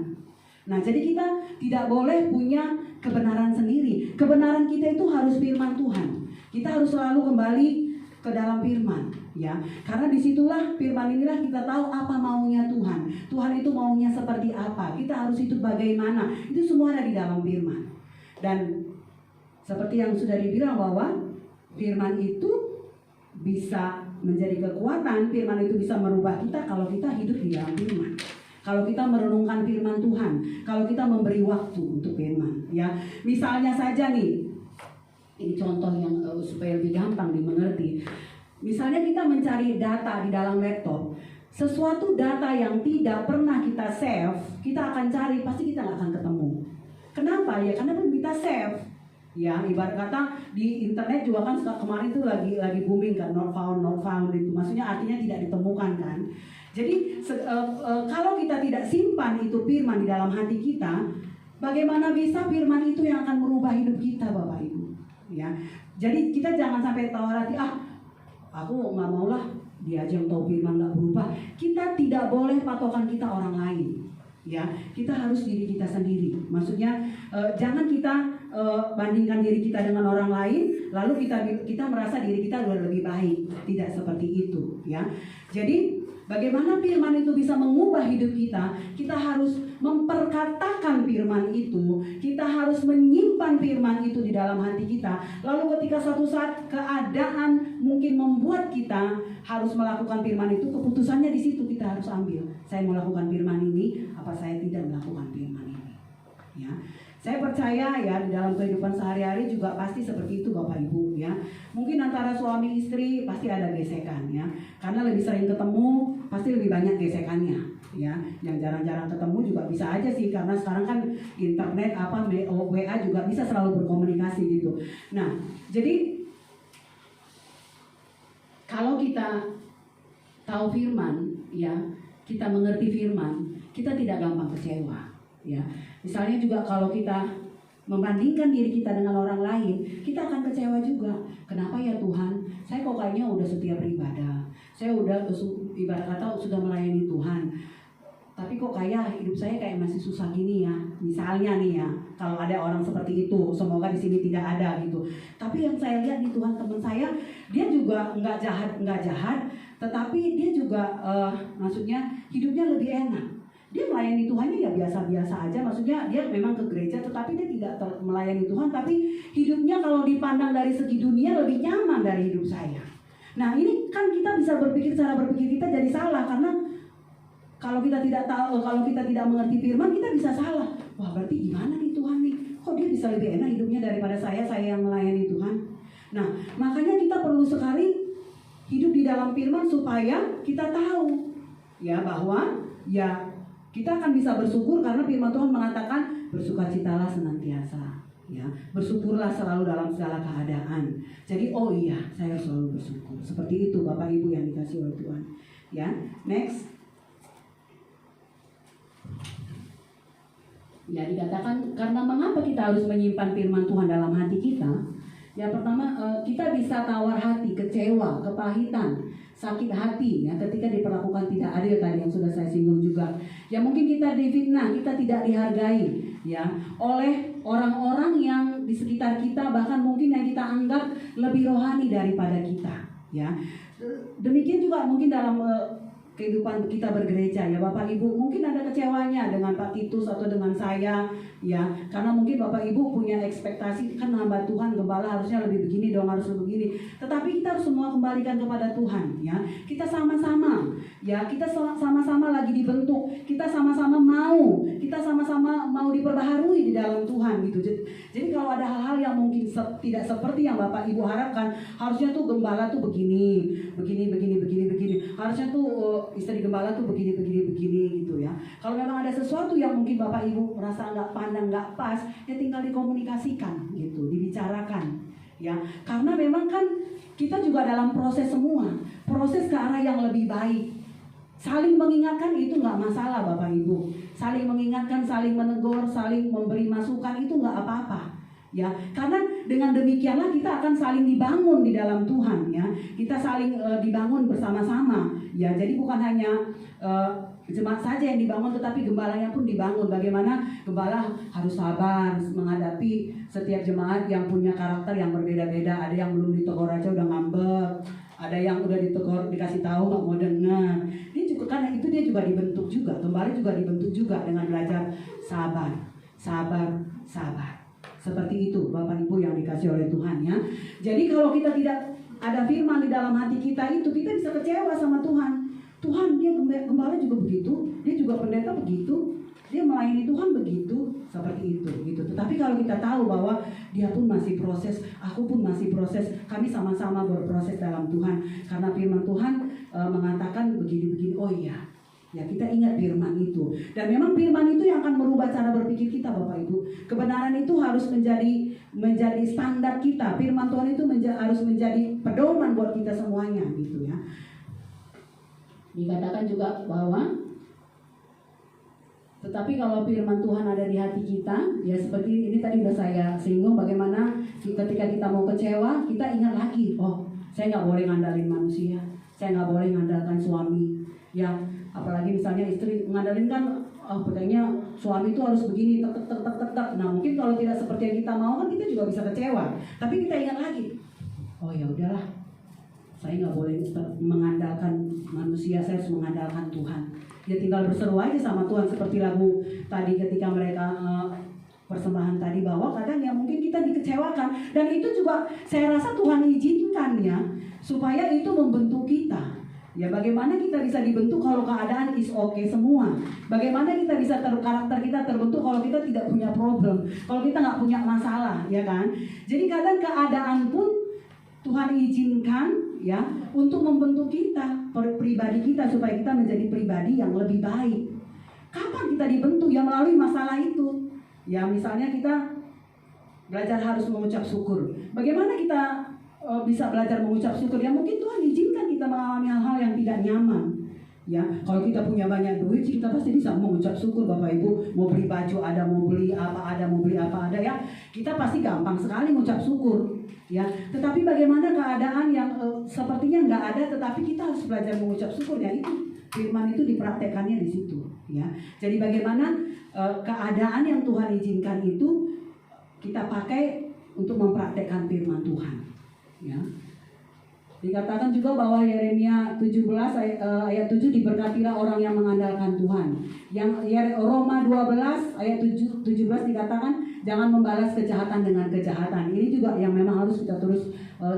Nah, jadi kita tidak boleh punya kebenaran sendiri. Kebenaran kita itu harus firman Tuhan. Kita harus selalu kembali ke dalam firman, ya. Karena disitulah firman inilah kita tahu apa maunya Tuhan. Tuhan itu maunya seperti apa. Kita harus hidup bagaimana. Itu semua ada di dalam firman. Dan seperti yang sudah dibilang bahwa firman itu bisa menjadi kekuatan. Firman itu bisa merubah kita kalau kita hidup di dalam firman. Kalau kita merenungkan firman Tuhan, kalau kita memberi waktu untuk firman, ya. Misalnya saja nih, ini contoh yang supaya lebih gampang dimengerti. Misalnya kita mencari data di dalam laptop, sesuatu data yang tidak pernah kita save, kita akan cari, pasti kita nggak akan ketemu. Kenapa? Ya karena belum kita save. Ya, ibarat kata di internet juga kan kemarin itu lagi booming kan, not found itu. Maksudnya artinya tidak ditemukan kan. Jadi kalau kita tidak simpan itu firman di dalam hati kita, bagaimana bisa firman itu yang akan merubah hidup kita, Bapak Ibu? Ya, jadi kita jangan sampai tahu hati, aku nggak maulah dia aja yang tahu firman nggak berubah. Kita tidak boleh patokan kita orang lain, ya. Kita harus diri kita sendiri. Maksudnya jangan kita bandingkan diri kita dengan orang lain, lalu kita merasa diri kita sudah lebih baik. Tidak seperti itu, ya. Jadi bagaimana firman itu bisa mengubah hidup kita? Kita harus memperkatakan firman itu. Kita harus menyimpan firman itu di dalam hati kita. Lalu ketika suatu saat keadaan mungkin membuat kita harus melakukan firman itu, keputusannya di situ kita harus ambil. Saya melakukan firman ini, apa saya tidak melakukan firman ini? Ya. Saya percaya ya di dalam kehidupan sehari-hari juga pasti seperti itu Bapak Ibu ya. Mungkin antara suami istri pasti ada gesekan ya. Karena lebih sering ketemu pasti lebih banyak gesekannya ya. Yang jarang-jarang ketemu juga bisa aja sih, karena sekarang kan internet WA juga bisa selalu berkomunikasi gitu. Nah, jadi kalau kita tahu firman ya, kita mengerti firman, kita tidak gampang kecewa ya. Misalnya juga kalau kita membandingkan diri kita dengan orang lain, kita akan kecewa juga. Kenapa ya Tuhan? Saya kok kayaknya udah setia beribadah, saya udah ibarat kata sudah melayani Tuhan, tapi kok kayak hidup saya kayak masih susah gini ya. Misalnya nih ya, kalau ada orang seperti itu, semoga di sini tidak ada gitu. Tapi yang saya lihat di Tuhan teman saya, dia juga nggak jahat, tetapi dia juga maksudnya hidupnya lebih enak. dia melayani Tuhannya ya biasa-biasa aja. Maksudnya dia memang ke gereja tetapi dia tidak melayani Tuhan, tapi hidupnya kalau dipandang dari segi dunia lebih nyaman dari hidup saya. Nah ini kan kita bisa berpikir, cara berpikir kita jadi salah, karena kalau kita tidak tahu, kalau kita tidak mengerti firman, kita bisa salah. Wah berarti gimana nih Tuhan nih? Kok dia bisa lebih enak hidupnya daripada saya yang melayani Tuhan? Nah makanya kita perlu sekali hidup di dalam firman supaya kita tahu ya bahwa ya kita akan bisa bersyukur, karena firman Tuhan mengatakan bersukacitalah senantiasa. Ya, bersyukurlah selalu dalam segala keadaan. Jadi oh iya, saya selalu bersyukur. Seperti itu Bapak Ibu yang dikasih oleh Tuhan. Ya, next. Ya, dikatakan karena mengapa kita harus menyimpan firman Tuhan dalam hati kita? Yang pertama, kita bisa tawar hati, kecewa, kepahitan, sakit hati ya ketika diperlakukan tidak adil, tadi yang sudah saya singgung juga. Ya mungkin kita difitnah, kita tidak dihargai ya oleh orang-orang yang di sekitar kita, bahkan mungkin yang kita anggap lebih rohani daripada kita ya. Demikian juga mungkin dalam kehidupan kita bergereja ya Bapak Ibu, mungkin ada kecewanya dengan Pak Titus atau dengan saya ya, karena mungkin Bapak Ibu punya ekspektasi, kan hamba Tuhan gembala harusnya lebih begini dong, harus lebih begini. Tetapi kita harus semua kembalikan kepada Tuhan ya. Kita sama-sama ya, kita sama-sama lagi dibentuk, kita sama-sama mau diperbaharui di dalam Tuhan gitu. Jadi kalau ada hal-hal yang mungkin tidak seperti yang Bapak Ibu harapkan, harusnya tuh gembala tuh begini. Harusnya tuh istri gembala tuh begini gitu ya. Kalau memang ada sesuatu yang mungkin Bapak Ibu merasa nggak pandang, nggak pas, ya tinggal dikomunikasikan gitu, dibicarakan ya. Karena memang kan kita juga dalam proses semua, proses ke arah yang lebih baik. Saling mengingatkan itu nggak masalah Bapak Ibu. Saling mengingatkan, saling menegur, saling memberi masukan itu nggak apa-apa. Ya, karena dengan demikianlah kita akan saling dibangun di dalam Tuhan ya. Kita saling dibangun bersama-sama. Ya, jadi bukan hanya jemaat saja yang dibangun, tetapi gembalanya pun dibangun. Bagaimana gembala harus sabar menghadapi setiap jemaat yang punya karakter yang berbeda-beda. Ada yang belum ditegur aja udah ngambek, ada yang udah ditegur dikasih tahu nggak mau dengar. Dia juga, karena itu dia juga dibentuk juga. Gembala juga dibentuk juga dengan belajar sabar. Seperti itu Bapak Ibu yang dikasih oleh Tuhan ya. Jadi kalau kita tidak ada firman di dalam hati kita itu, kita bisa kecewa sama Tuhan. Tuhan, dia gembala juga begitu, dia juga pendeta begitu, dia melayani Tuhan begitu, seperti itu gitu. Tetapi kalau kita tahu bahwa dia pun masih proses, aku pun masih proses, kami sama-sama berproses dalam Tuhan. Karena firman Tuhan mengatakan begini-begini, oh iya. Ya, kita ingat firman itu. Dan memang firman itu yang akan merubah cara berpikir kita Bapak Ibu. Kebenaran itu harus menjadi standar kita. Firman Tuhan itu harus menjadi pedoman buat kita semuanya gitu ya. Dikatakan juga bahwa tetapi kalau firman Tuhan ada di hati kita, ya seperti ini tadi sudah saya singgung, bagaimana ketika kita mau kecewa, kita ingat lagi, oh saya nggak boleh ngandalin manusia, saya nggak boleh ngandalkan suami. Ya, apalagi misalnya istri mengandalkan kan, oh katanya suami itu harus begini, tek. Nah mungkin kalau tidak seperti yang kita mau kan kita juga bisa kecewa. Tapi kita ingat lagi, oh ya udahlah, saya nggak boleh mengandalkan manusia, saya harus mengandalkan Tuhan. Ya tinggal berseru aja sama Tuhan, seperti lagu tadi ketika mereka persembahan tadi, bahwa kadang ya mungkin kita dikecewakan, dan itu juga saya rasa Tuhan izinkan ya, supaya itu membentuk kita. Ya bagaimana kita bisa dibentuk kalau keadaan is okay semua. Bagaimana kita bisa karakter kita terbentuk kalau kita tidak punya problem, kalau kita nggak punya masalah, ya kan? Jadi kadang keadaan pun Tuhan izinkan ya untuk membentuk kita, pribadi kita, supaya kita menjadi pribadi yang lebih baik. Kapan kita dibentuk? Ya melalui masalah itu. Ya misalnya kita belajar harus mengucap syukur. Bagaimana kita bisa belajar mengucap syukur? Ya mungkin Tuhan izinkan kita mengalami hal-hal yang tidak nyaman. Ya, kalau kita punya banyak duit, kita pasti bisa mengucap syukur Bapak Ibu. Mau beli baju ada, mau beli apa ada ya. Kita pasti gampang sekali mengucap syukur. Ya, tetapi bagaimana keadaan yang sepertinya nggak ada, tetapi kita harus belajar mengucap syukur. Ya itu firman itu dipraktekannya di situ. Ya, jadi bagaimana keadaan yang Tuhan izinkan itu kita pakai untuk mempraktekkan firman Tuhan. Ya. Dikatakan juga bahwa Yeremia 17 ayat 7, diberkatilah orang yang mengandalkan Tuhan. Yang Roma 12 ayat 17 dikatakan jangan membalas kejahatan dengan kejahatan. Ini juga yang memang harus kita terus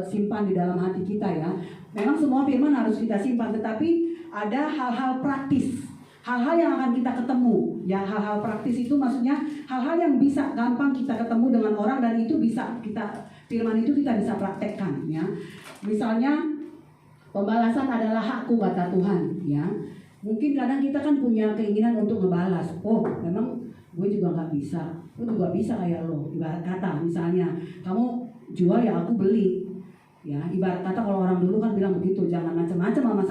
simpan di dalam hati kita ya. Memang semua firman harus kita simpan, tetapi ada hal-hal praktis, hal-hal yang akan kita ketemu ya. Hal-hal praktis itu maksudnya hal-hal yang bisa gampang kita ketemu dengan orang, dan itu bisa kita, firman itu kita bisa praktekkan ya. Misalnya pembalasan adalah hakku kata Tuhan ya. Mungkin kadang kita kan punya keinginan untuk ngebalas. Oh memang gue juga nggak bisa, lu juga bisa kayak lo. Ibarat kata misalnya kamu jual ya aku beli ya. Ibarat kata kalau orang dulu kan bilang begitu, jangan macam-macam sama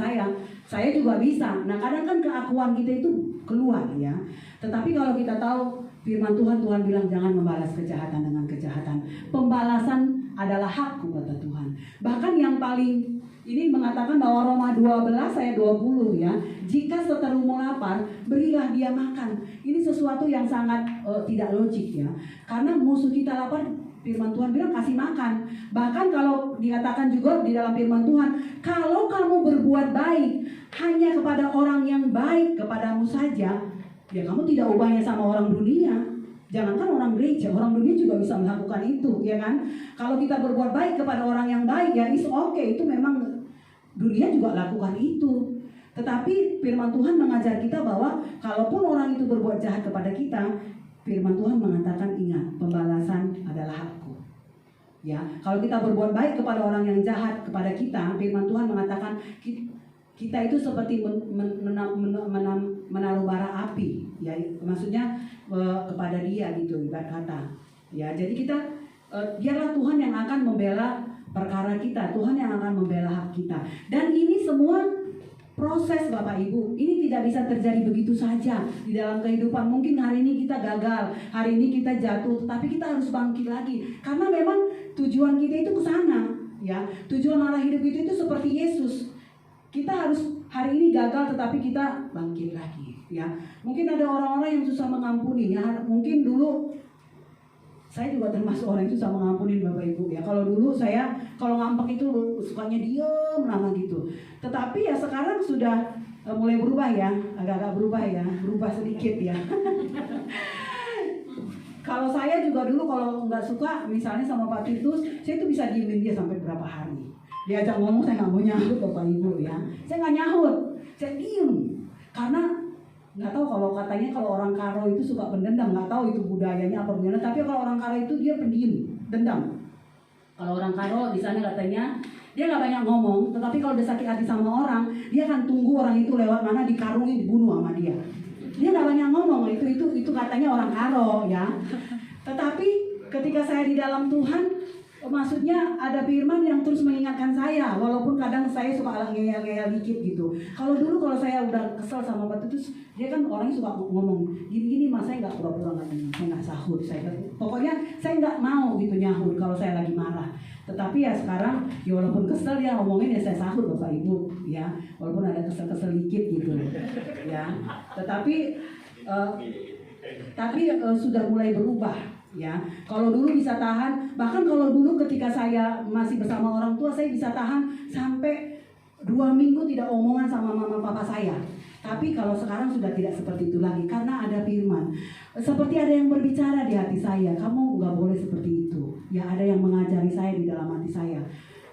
saya juga bisa. Nah kadang kan keakuan kita itu keluar ya. Tetapi kalau kita tahu firman Tuhan, Tuhan bilang jangan membalas kejahatan dengan kejahatan. Pembalasan adalah hakku kata Tuhan. Bahkan yang paling ini mengatakan bahwa Roma 12 ayat 20 ya, jika seterumu lapar, berilah dia makan. Ini sesuatu yang sangat tidak logik ya. Karena musuh kita lapar, firman Tuhan bilang kasih makan. Bahkan kalau dikatakan juga di dalam firman Tuhan, kalau kamu berbuat baik hanya kepada orang yang baik kepadamu saja, ya kamu tidak ubahnya sama orang dunia. Jangankan orang gereja, orang dunia juga bisa melakukan itu, ya kan? Kalau kita berbuat baik kepada orang yang baik, ya is okay, itu memang dunia juga lakukan itu. Tetapi firman Tuhan mengajar kita bahwa kalaupun orang itu berbuat jahat kepada kita, firman Tuhan mengatakan ingat, pembalasan adalah hakku. Ya, kalau kita berbuat baik kepada orang yang jahat kepada kita, firman Tuhan mengatakan kita itu seperti menaruh bara api, ya, maksudnya kepada dia gitu, ibarat kata. Ya, jadi kita biarlah Tuhan yang akan membela perkara kita, Tuhan yang akan membela hak kita. Dan ini semua proses Bapak Ibu, ini tidak bisa terjadi begitu saja di dalam kehidupan. Mungkin hari ini kita gagal, hari ini kita jatuh, tapi kita harus bangkit lagi. Karena memang tujuan kita itu ke sana, ya. Tujuan arah hidup itu seperti Yesus. Kita harus hari ini gagal, tetapi kita bangkit lagi, ya. Mungkin ada orang-orang yang susah mengampuni, ya. Mungkin dulu saya juga termasuk orang yang susah mengampuni Bapak Ibu, ya. Kalau dulu saya kalau ngambek itu sukanya diem lama gitu. Tetapi ya sekarang sudah mulai berubah ya, agak-agak berubah sedikit ya. Kalau saya juga dulu kalau nggak suka misalnya sama Pak Titus, saya itu bisa diemin dia sampai berapa hari. Diajak ngomong saya nggak mau nyahut Bapak Ibu ya. Saya nggak nyahut, saya diem. Karena nggak tahu, kalau katanya kalau orang Karo itu suka pendendam, nggak tahu itu budayanya apa gimana. Tapi kalau orang Karo itu dia pendiam, dendam. Kalau orang Karo di sana katanya dia nggak banyak ngomong, tetapi kalau udah sakit hati sama orang, dia akan tunggu orang itu lewat mana dikarungin, dibunuh sama dia. Dia nggak banyak ngomong, itu katanya orang Karo ya. Tetapi ketika saya di dalam Tuhan, maksudnya ada firman yang terus mengingatkan saya, walaupun kadang saya suka ngeyel-ngeyel dikit gitu. Kalau dulu kalau saya udah kesel sama Pak Titus, dia kan orangnya suka ngomong gini-gini, mas saya nggak pura-pura nggak sahut. Pokoknya saya nggak mau gitu nyahut kalau saya lagi marah. Tetapi ya sekarang, ya walaupun kesel dia ngomongin ya saya sahut Bapak Ibu, ya walaupun ada kesel-kesel dikit gitu, ya. Tetapi sudah mulai berubah. Ya, kalau dulu bisa tahan, bahkan kalau dulu ketika saya masih bersama orang tua, saya bisa tahan sampai 2 minggu tidak omongan sama mama papa saya. Tapi kalau sekarang sudah tidak seperti itu lagi, karena ada firman. Seperti ada yang berbicara di hati saya, kamu nggak boleh seperti itu. Ya, ada yang mengajari saya di dalam hati saya,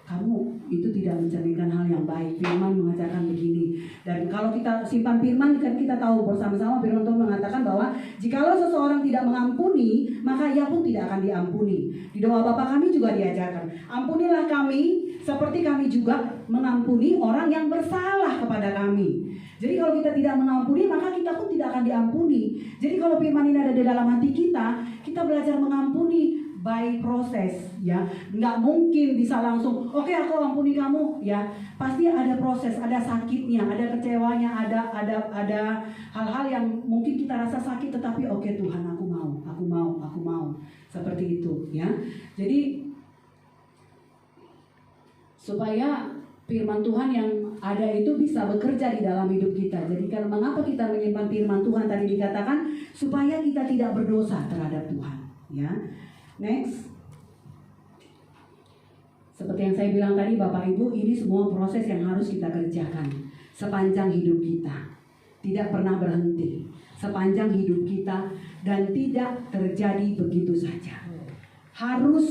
kamu itu tidak mencerminkan hal yang baik. Firman mengajarkan begini. Dan kalau kita simpan firman, kan kita tahu bersama-sama firman Tuhan mengatakan bahwa jikalau seseorang tidak mengampuni, maka ia pun tidak akan diampuni. Di doa Bapa kami juga diajarkan, ampunilah kami seperti kami juga mengampuni orang yang bersalah kepada kami. Jadi kalau kita tidak mengampuni, maka kita pun tidak akan diampuni. Jadi kalau firman ini ada di dalam hati kita, kita belajar mengampuni by proses, ya. Nggak mungkin bisa langsung, oke, aku ampuni kamu, ya. Pasti ada proses, ada sakitnya, ada kecewanya, ada hal-hal yang mungkin kita rasa sakit, tetapi oke Tuhan, aku mau, seperti itu, ya. Jadi supaya firman Tuhan yang ada itu bisa bekerja di dalam hidup kita. Jadi kan mengapa kita menyimpan firman Tuhan, tadi dikatakan supaya kita tidak berdosa terhadap Tuhan, ya. Next. Seperti Seperti yang saya bilang tadi Bapak Ibu, ini semua proses yang harus kita kerjakan sepanjang hidup kita. Tidak pernah berhenti sepanjang hidup kita dan tidak terjadi begitu saja. Harus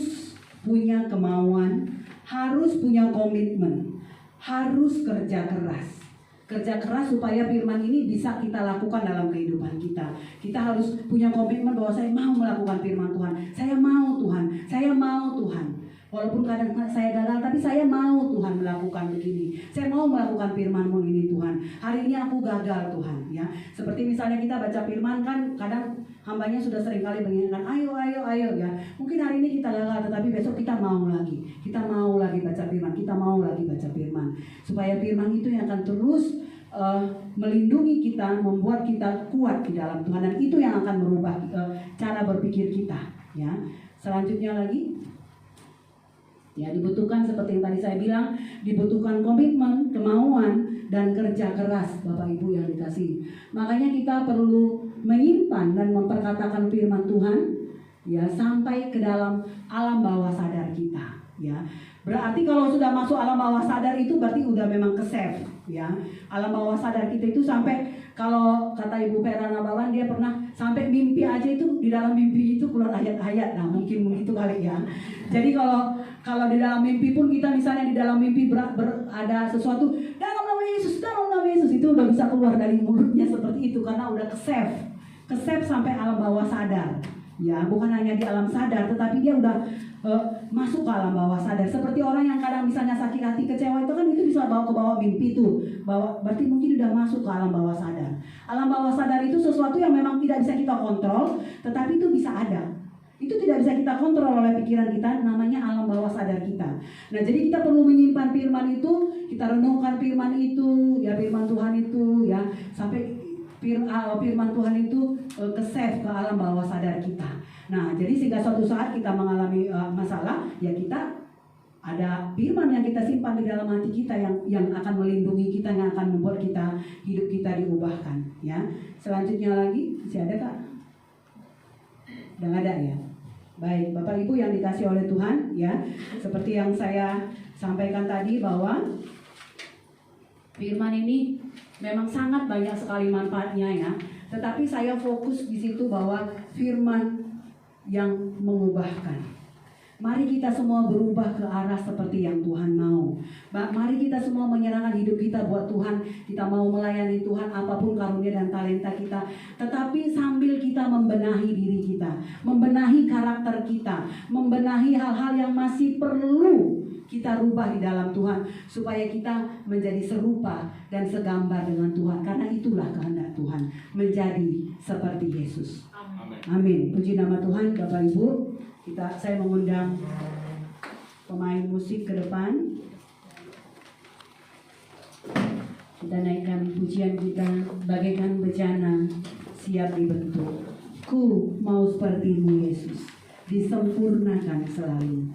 punya kemauan, harus punya komitmen, harus kerja keras. Kerja keras supaya firman ini bisa kita lakukan dalam kehidupan kita. Kita harus punya komitmen bahwa saya mau melakukan firman Tuhan. Saya mau Tuhan, saya mau Tuhan. Walaupun kadang saya gagal, tapi saya mau Tuhan melakukan begini. Saya mau melakukan firman-Mu ini Tuhan. Hari ini aku gagal Tuhan. Ya, seperti misalnya kita baca firman kan, kadang hambanya sudah sering kali mengingatkan, ayo ya. Mungkin hari ini kita gagal, tetapi besok kita mau lagi. Kita mau lagi baca firman, kita mau lagi baca firman. Supaya firman itu yang akan terus melindungi kita, membuat kita kuat di dalam Tuhan, dan itu yang akan merubah cara berpikir kita. Ya, selanjutnya lagi. Ya, dibutuhkan seperti yang tadi saya bilang, dibutuhkan komitmen, kemauan, dan kerja keras Bapak Ibu yang dikasihi. Makanya kita perlu menyimpan dan memperkatakan firman Tuhan ya sampai ke dalam alam bawah sadar kita ya. Berarti kalau sudah masuk alam bawah sadar itu berarti udah memang ke-save ya. Alam bawah sadar kita itu sampai, kalau kata Ibu Vera Nabawan, dia pernah sampai mimpi aja itu, di dalam mimpi itu keluar ayat-ayat. Nah, mungkin begitu kali ya. Jadi kalau di dalam mimpi pun kita misalnya di dalam mimpi ada sesuatu dalam nama Yesus itu udah bisa keluar dari mulutnya seperti itu karena udah ke-save sampai alam bawah sadar. Ya, bukan hanya di alam sadar, tetapi dia udah masuk ke alam bawah sadar. Seperti orang yang kadang misalnya sakit hati, kecewa, itu kan itu bisa bawa ke bawah mimpi tuh. Berarti mungkin udah masuk ke alam bawah sadar. Alam bawah sadar itu sesuatu yang memang tidak bisa kita kontrol, tetapi itu bisa ada. Itu tidak bisa kita kontrol oleh pikiran kita, namanya alam bawah sadar kita. Nah, jadi kita perlu menyimpan firman itu, kita renungkan firman itu, ya firman Tuhan itu, ya sampai firman Tuhan itu ke-save ke alam bawah sadar kita. Nah, jadi sehingga suatu saat kita mengalami masalah, ya kita ada firman yang kita simpan di dalam hati kita yang akan melindungi kita, yang akan membuat kita hidup kita diubahkan. Ya, selanjutnya lagi masih ada Kak? Udah ada ya. Baik, Bapak Ibu yang dikasih oleh Tuhan, ya seperti yang saya sampaikan tadi bahwa firman ini memang sangat banyak sekali manfaatnya ya. Tetapi saya fokus di situ bahwa firman yang mengubahkan. Mari kita semua berubah ke arah seperti yang Tuhan mau. Mari kita semua menyerahkan hidup kita buat Tuhan. Kita mau melayani Tuhan apapun karunia dan talenta kita. Tetapi sambil kita membenahi diri kita, membenahi karakter kita, membenahi hal-hal yang masih perlu kita rubah di dalam Tuhan, supaya kita menjadi serupa dan segambar dengan Tuhan. Karena itulah kehendak Tuhan, menjadi seperti Yesus. Amin. Puji nama Tuhan. Bapak Ibu, saya mengundang pemain musik ke depan. Kita naikkan pujian kita, bagaikan bejana siap dibentuk. Ku mau sepertimu Yesus, disempurnakan selalu.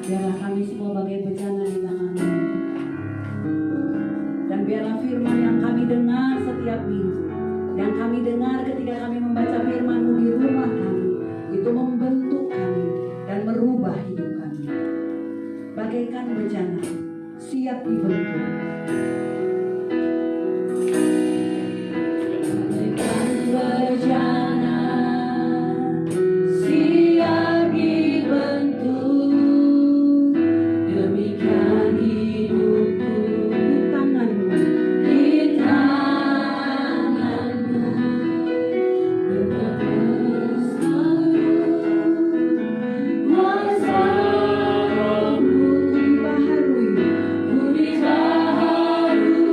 Biarlah kami semua bagai bencana di tangan-Mu. Dan biarlah firman yang kami dengar setiap minggu, yang kami dengar ketika kami membaca firman-Mu di rumah kami, itu membentuk kami dan merubah hidup kami. Bagaikan bencana, siap dibentuk. Bagaikan bencana, siap dibentuk. Demikian hidupku di tangan-Mu, di tangan-Mu. Berkata selalu kuasa-Mu dibaharui, ku dibaharui.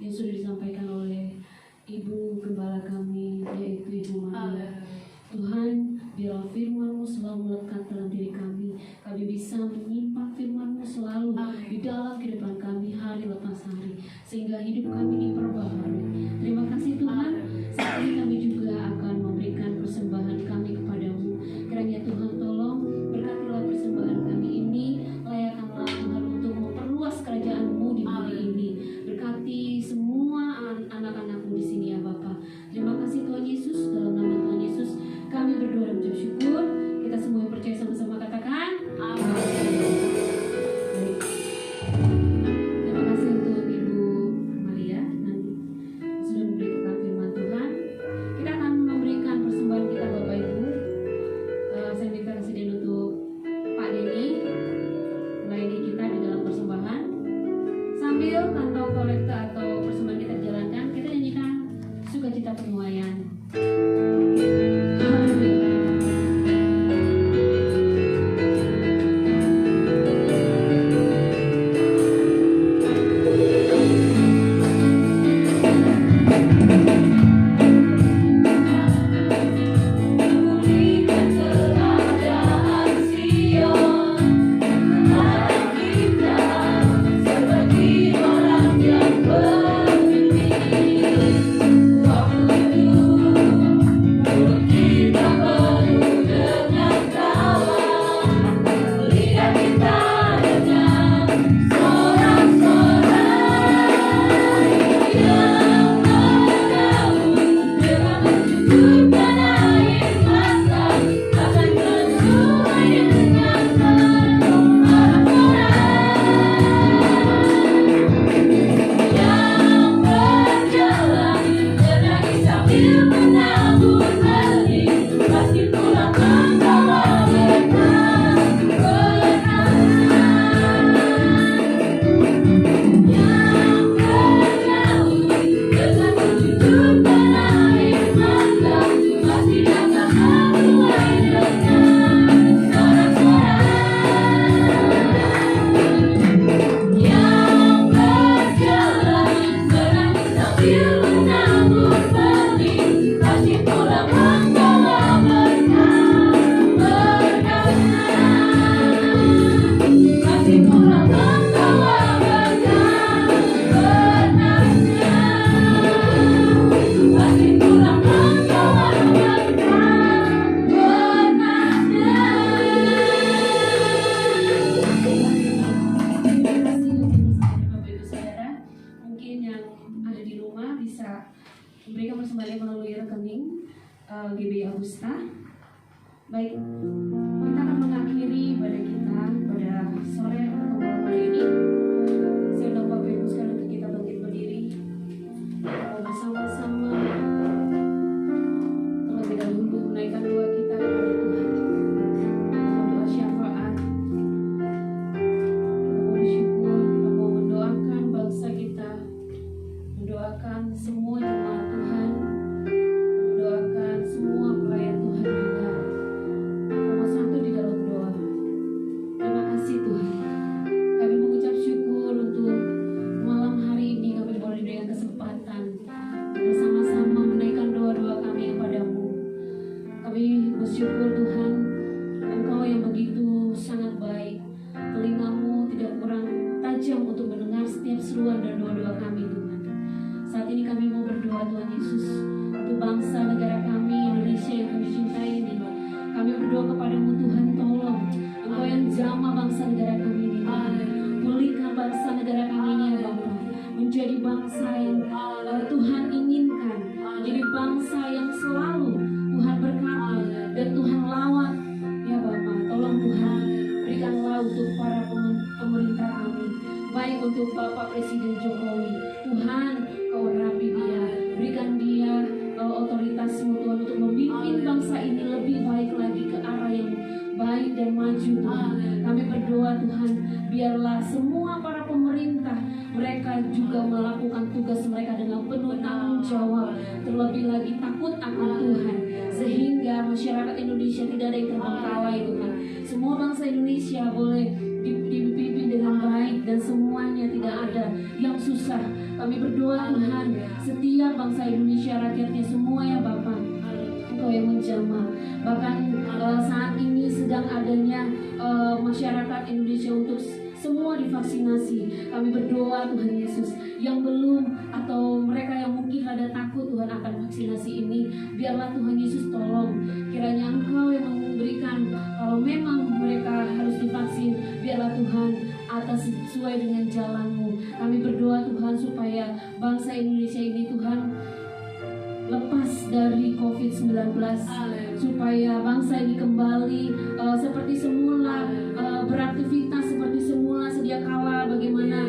yang sudah disampaikan oleh Ibu Gembala kami, yaitu Ibu Maria. Tuhan, biarlah firman-Mu selalu melekat dalam diri kami. Kami bisa menyimpan firman-Mu selalu di dalam kehidupan kami hari lepas hari, sehingga hidup kami diperbaharui. Terima kasih Tuhan. Saat ini kami juga akan memberikan persembahan kami kepadamu. Kiranya Tuhan tolong berkatilah persembahan kami ini, layakkanlah Tuhan untuk memperluas kerajaan-Mu di bumi ini. Berkati semua anak-anak-Mu di sini ya Bapa. Terima kasih Tuhan Yesus, dalam nama Tuhan Yesus kami berdoa dan mengucap syukur. Kita semua yang percaya sama-sama katakan amin. Terima kasih untuk Ibu Maria nanti sudah memberikan firman Tuhan. Kita akan memberikan persembahan kita Bapak Ibu. Saya minta presiden untuk Pak Denny melayani kita di dalam persembahan. Sambil kantong kolektor atau persembahan kita jalankan, kita nyanyikan sukacita penuaian. Memberikan persembahan melalui rekening GBI Agusta. Baik, kita akan mengakhiri ibadah kita pada sore atau malam hari ini. Saya undang Bapak Ibu sekalian untuk kita bangkit berdiri bersama-sama terlebih dahulu menaikkan doa kita kepada Tuhan. Doa syafaat. Kita mau bersyukur, kita mau mendoakan bangsa kita, mendoakan semua jemaat Tuhan, mendoakan semua pelayan Tuhan juga. Nomor satu di dalam doa. Terima kasih Tuhan. Kami mengucap syukur untuk malam hari ini kami boleh diberikan kesempatan bersama-sama menaikkan doa-doa kami kepadamu. Kami bersyukur Tuhan, Engkau yang begitu sangat baik. Telingamu tidak kurang tajam untuk mendengar setiap seruan dan doa-doa kami Tuhan. Saat ini kami mau berdoa Tuhan Yesus untuk bangsa negara kami Indonesia yang kami cintai ini. Kami berdoa kepadamu Tuhan, tolong Engkau yang jamah bangsa negara kami ini. Pulihkan bangsa negara kami ini ya Bapa, menjadi bangsa yang Tuhan inginkan, menjadi bangsa yang selalu Tuhan berkati dan Tuhan lawat ya Bapa. Tolong Tuhan, berikanlah untuk para pemerintah kami, baik untuk Bapak Presiden Jokowi. Tuhan, Kau rapi dia, berikan dia otoritas-Mu Tuhan untuk memimpin bangsa ini lebih baik lagi ke arah yang baik dan maju Tuhan. Kami berdoa Tuhan, biarlah semua para pemerintah mereka juga melakukan tugas mereka dengan penuh tanggung jawab, terlebih lagi takut akan Tuhan, sehingga masyarakat Indonesia tidak ada yang terbengkalai Tuhan. Semua bangsa Indonesia boleh dipimpin dengan baik dan semuanya tidak ada yang susah. Kami berdoa Tuhan, setiap bangsa Indonesia, rakyatnya semua ya Bapa, Engkau yang menjamah. Bahkan saat ini sedang adanya masyarakat Indonesia untuk semua divaksinasi. Kami berdoa Tuhan Yesus, yang belum atau mereka yang mungkin ada takut Tuhan akan vaksinasi ini, biarlah Tuhan Yesus tolong. Kiranya Engkau yang memberikan, kalau memang mereka harus divaksin, biarlah Tuhan atas sesuai dengan jalan-Mu. Kami berdoa Tuhan supaya bangsa Indonesia ini Tuhan lepas dari COVID-19, supaya bangsa ini kembali seperti semula, beraktivitas seperti semula sedia kala. Bagaimana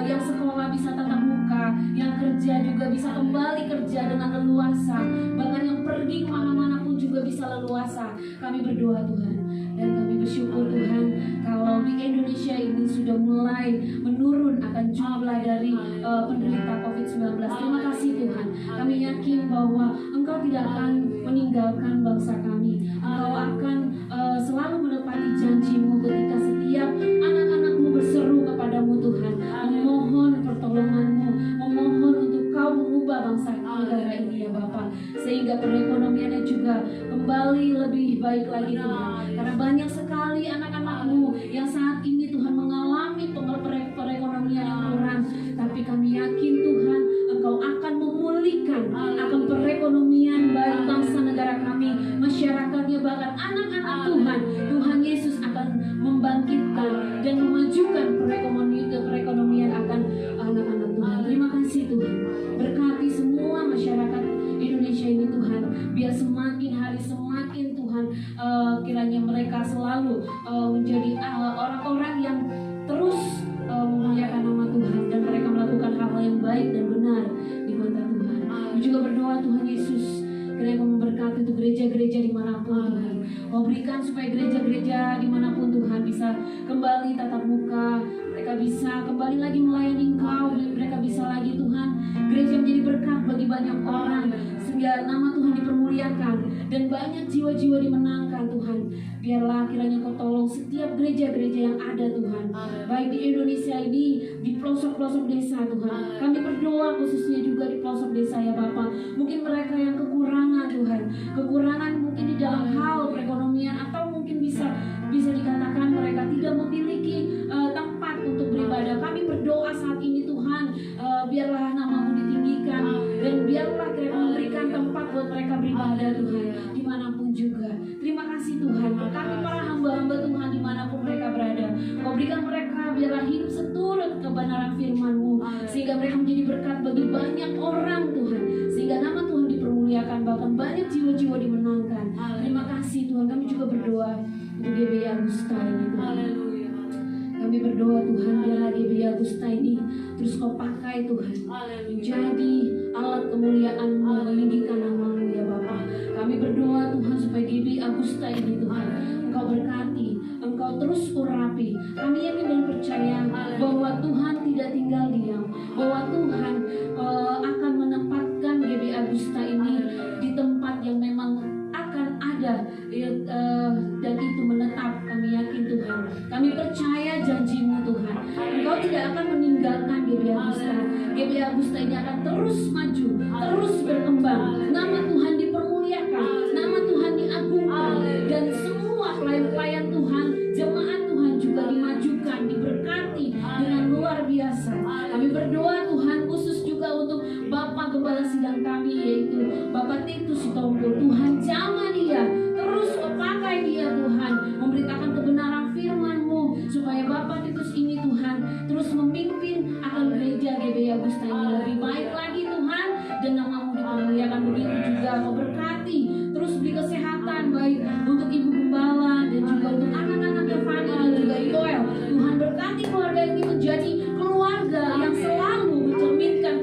yang sekolah bisa tatap muka, yang kerja juga bisa kembali kerja dengan leluasa, bahkan yang pergi kemana-mana pun juga bisa leluasa. Kami berdoa Tuhan, dan kami bersyukur Tuhan kalau di Indonesia ini sudah mulai menurun akan jumlah dari penderita COVID-19. Terima kasih Tuhan. Kami yakin bahwa Engkau tidak akan meninggalkan bangsa kami. Engkau akan selalu menepati janji-Mu ketika setiap anak-anak-Mu berseru kepadamu Tuhan, memohon pertolongan-Mu, memohon untuk Kau mengubah bangsa negara ini ya Bapa, sehingga perekonomiannya juga kembali lebih baik lagi Tuhan. Karena banyak sekali anak-anak-Mu yang saat ini Tuhan mengalami perekonomian yang kurang, tapi kami yakin Tuhan Engkau akan memulihkan akan perekonomian baik bangsa negara kami, masyarakatnya, bahkan anak-anak Tuhan. Tuhan Yesus akan membangkitkan dan memajukan perekonomian akan anak-anak Tuhan. Terima kasih Tuhan. Berkati semua masyarakat Indonesia ini Tuhan, biar semakin hari semakin Tuhan, kiranya mereka selalu menjadi orang-orang yang terus memuliakan nama Tuhan, dan mereka melakukan hal-hal yang baik dan benar di mata Tuhan. Kami juga berdoa Tuhan Yesus, kiranya Kau memberkati untuk gereja-gereja dimanapun Tuhan. Kau berikan supaya gereja-gereja dimanapun Tuhan bisa kembali tatap muka, mereka bisa kembali lagi melayani Engkau, mereka bisa lagi Tuhan gereja menjadi berkat bagi banyak orang, sehingga nama Tuhan dipermuliakan dan banyak jiwa-jiwa dimenangkan Tuhan. Biarlah kiranya Kau tolong setiap gereja-gereja yang ada Tuhan, baik di Indonesia ini, di pelosok-pelosok desa Tuhan. Kami berdoa khususnya juga di pelosok desa ya Bapa. Mungkin mereka yang kekurangan Tuhan, kekurangan mungkin di dalam hal perekonomian, atau mungkin bisa dikatakan mereka tidak memiliki tempat untuk beribadah. Kami berdoa saat ini Tuhan, biarlah nama-Mu ditinggikan, dan biarlah kiranya memberikan tempat buat mereka beribadah Tuhan, dimanapun juga. Terima kasih Tuhan, berkati para hamba-hamba Tuhan dimanapun mereka berada. Kau berikan mereka biarlah hidup seturut kebenaran firman-Mu, sehingga mereka menjadi berkat bagi banyak orang Tuhan, sehingga nama Tuhan dipermuliakan, bahkan banyak jiwa-jiwa dimenangkan. Terima kasih Tuhan. Kami juga berdoa untuk GBI Agusta ini Tuhan. Kami berdoa Tuhan, biarlah GBI Agusta ini terus Kau pakai Tuhan, menjadi alat kemuliaan-Mu, meninggikan nama-Mu ya Bapa. Kami berdoa Tuhan supaya GBI Agusta ini Tuhan Engkau berkati, Engkau terus urapi. Kami yakin dan percaya bahwa Tuhan tidak tinggal diam, bahwa Tuhan akan menempatkan GBI Agusta ini di tempat yang memang akan ada, dan itu menetap. Kami yakin Tuhan, kami percaya janji-Mu Tuhan, Engkau tidak akan meninggalkan GBI Agusta. GBI Agusta ini akan terus maju, terus berkembang. Nama Tuhan dipermuliakan, nama Tuhan diagungkan, dan semua pelayan-pelayan Tuhan, jemaat Tuhan juga dimajukan, diberkati dengan luar biasa. Kami berdoa Tuhan khusus juga untuk Bapak Gembala Sidang kami, yaitu Bapak Titus Sitompul. Tuhan jamah dia, terus pakai dia Tuhan, memberitakan kebenaran firman-Mu, supaya Bapak Titus ini Tuhan terus memimpin akan gereja GBI Agusta ini lebih baik lagi Tuhan, dan nama-Mu dipermuliakan. Begitu juga Kau berkati, terus beri kesehatan baik untuk Ibu Gembala dan juga untuk anak-anaknya Fani dan juga Yoel. Tuhan berkati keluarga ini menjadi keluarga yang selalu mencerminkan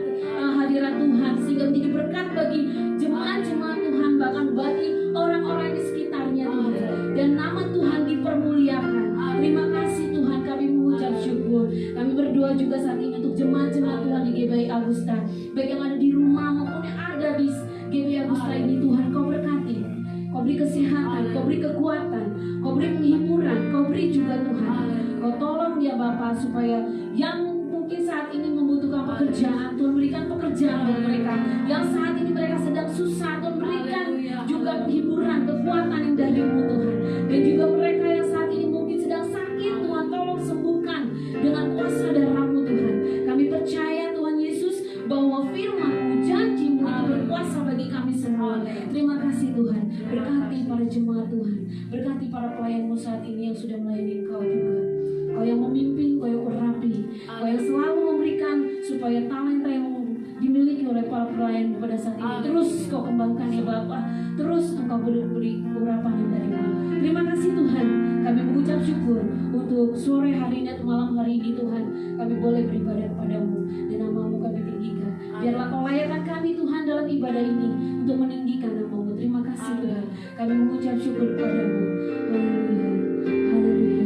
hadirat Tuhan, sehingga menjadi berkat bagi jemaat-jemaat Tuhan, bahkan bagi orang-orang di sekitarnya Tuhan, dan nama Tuhan dipermuliakan. Terima kasih Tuhan, kami mengucap syukur. Kami berdoa juga saat ini untuk jemaat-jemaat Tuhan di GBI Agusta, baik yang ada di rumah maupun yang ada di GBI Agusta ini Tuhan. Kau berkati, Kau beri kesehatan, Kau beri kekuatan, Kau beri penghiburan, Kau beri juga Tuhan. Kau tolong dia Bapa, supaya yang mungkin saat saat ini membutuhkan pekerjaan, Tuhan berikan pekerjaan bagi mereka. Yang saat ini mereka sedang susah, Tuhan berikan juga penghiburan, kekuatan yang darimu Tuhan. Dan juga mereka yang saat ini mungkin sedang sakit, Tuhan tolong sembuhkan dengan kuasa darah-Mu Tuhan. Kami percaya Tuhan Yesus bahwa firman-Mu, janji-Mu itu berkuasa bagi kami semua. Terima kasih Tuhan. Berkati para jemaat Tuhan, berkati para pelayan-Mu saat ini yang sudah melayani Engkau juga. Kau yang memimpin, Kau yang urapi, Kau yang selalu memberikan supaya talenta yang dimiliki oleh para pelayan pada saat ini terus Kau kembangkan ya Bapa. Terus Engkau beri urapan yang darimu. Terima kasih Tuhan. Kami mengucap syukur untuk sore hari ini atau malam hari ini Tuhan. Kami boleh beribadah kepadamu dan nama-Mu kami tinggikan. Biarlah Kau layakkan kami Tuhan dalam ibadah ini untuk meninggikan nama-Mu. Terima kasih Tuhan. Kami mengucap syukur kepadamu. Haleluya. Haleluya.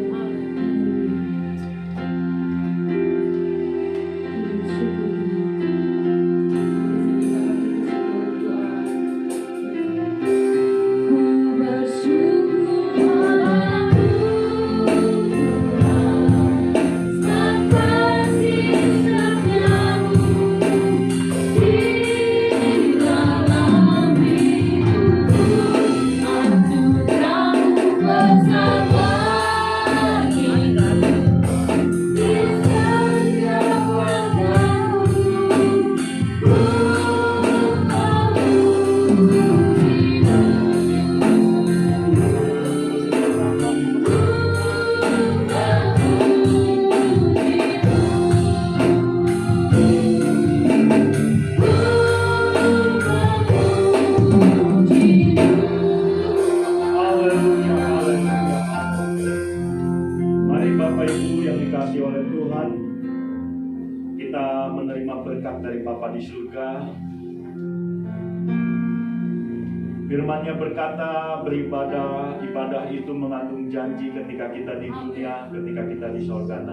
Firman-Nya berkata, ibadah itu mengandung janji ketika kita di dunia, ketika kita di sorga.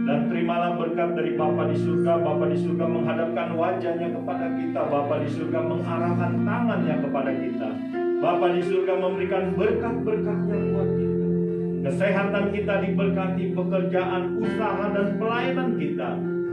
Dan terimalah berkat dari Bapa di surga. Bapa di surga menghadapkan wajahnya kepada kita. Bapa di surga mengarahkan tangannya kepada kita. Bapa di surga memberikan berkat-berkatnya buat kita. Kesehatan kita diberkati, pekerjaan, usaha, dan pelayanan kita.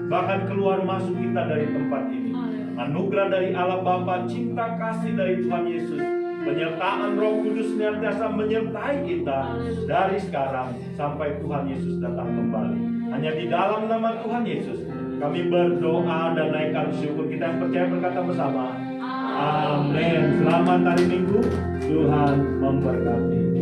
Bahkan keluar masuk kita dari tempat ini. Anugerah dari Allah Bapa, cinta kasih dari Tuhan Yesus, penyertaan Roh Kudus senantiasa menyertai kita dari sekarang sampai Tuhan Yesus datang kembali. Hanya di dalam nama Tuhan Yesus kami berdoa dan naikkan syukur. Kita yang percaya berkata bersama, Amin. Selamat hari Minggu, Tuhan memberkati.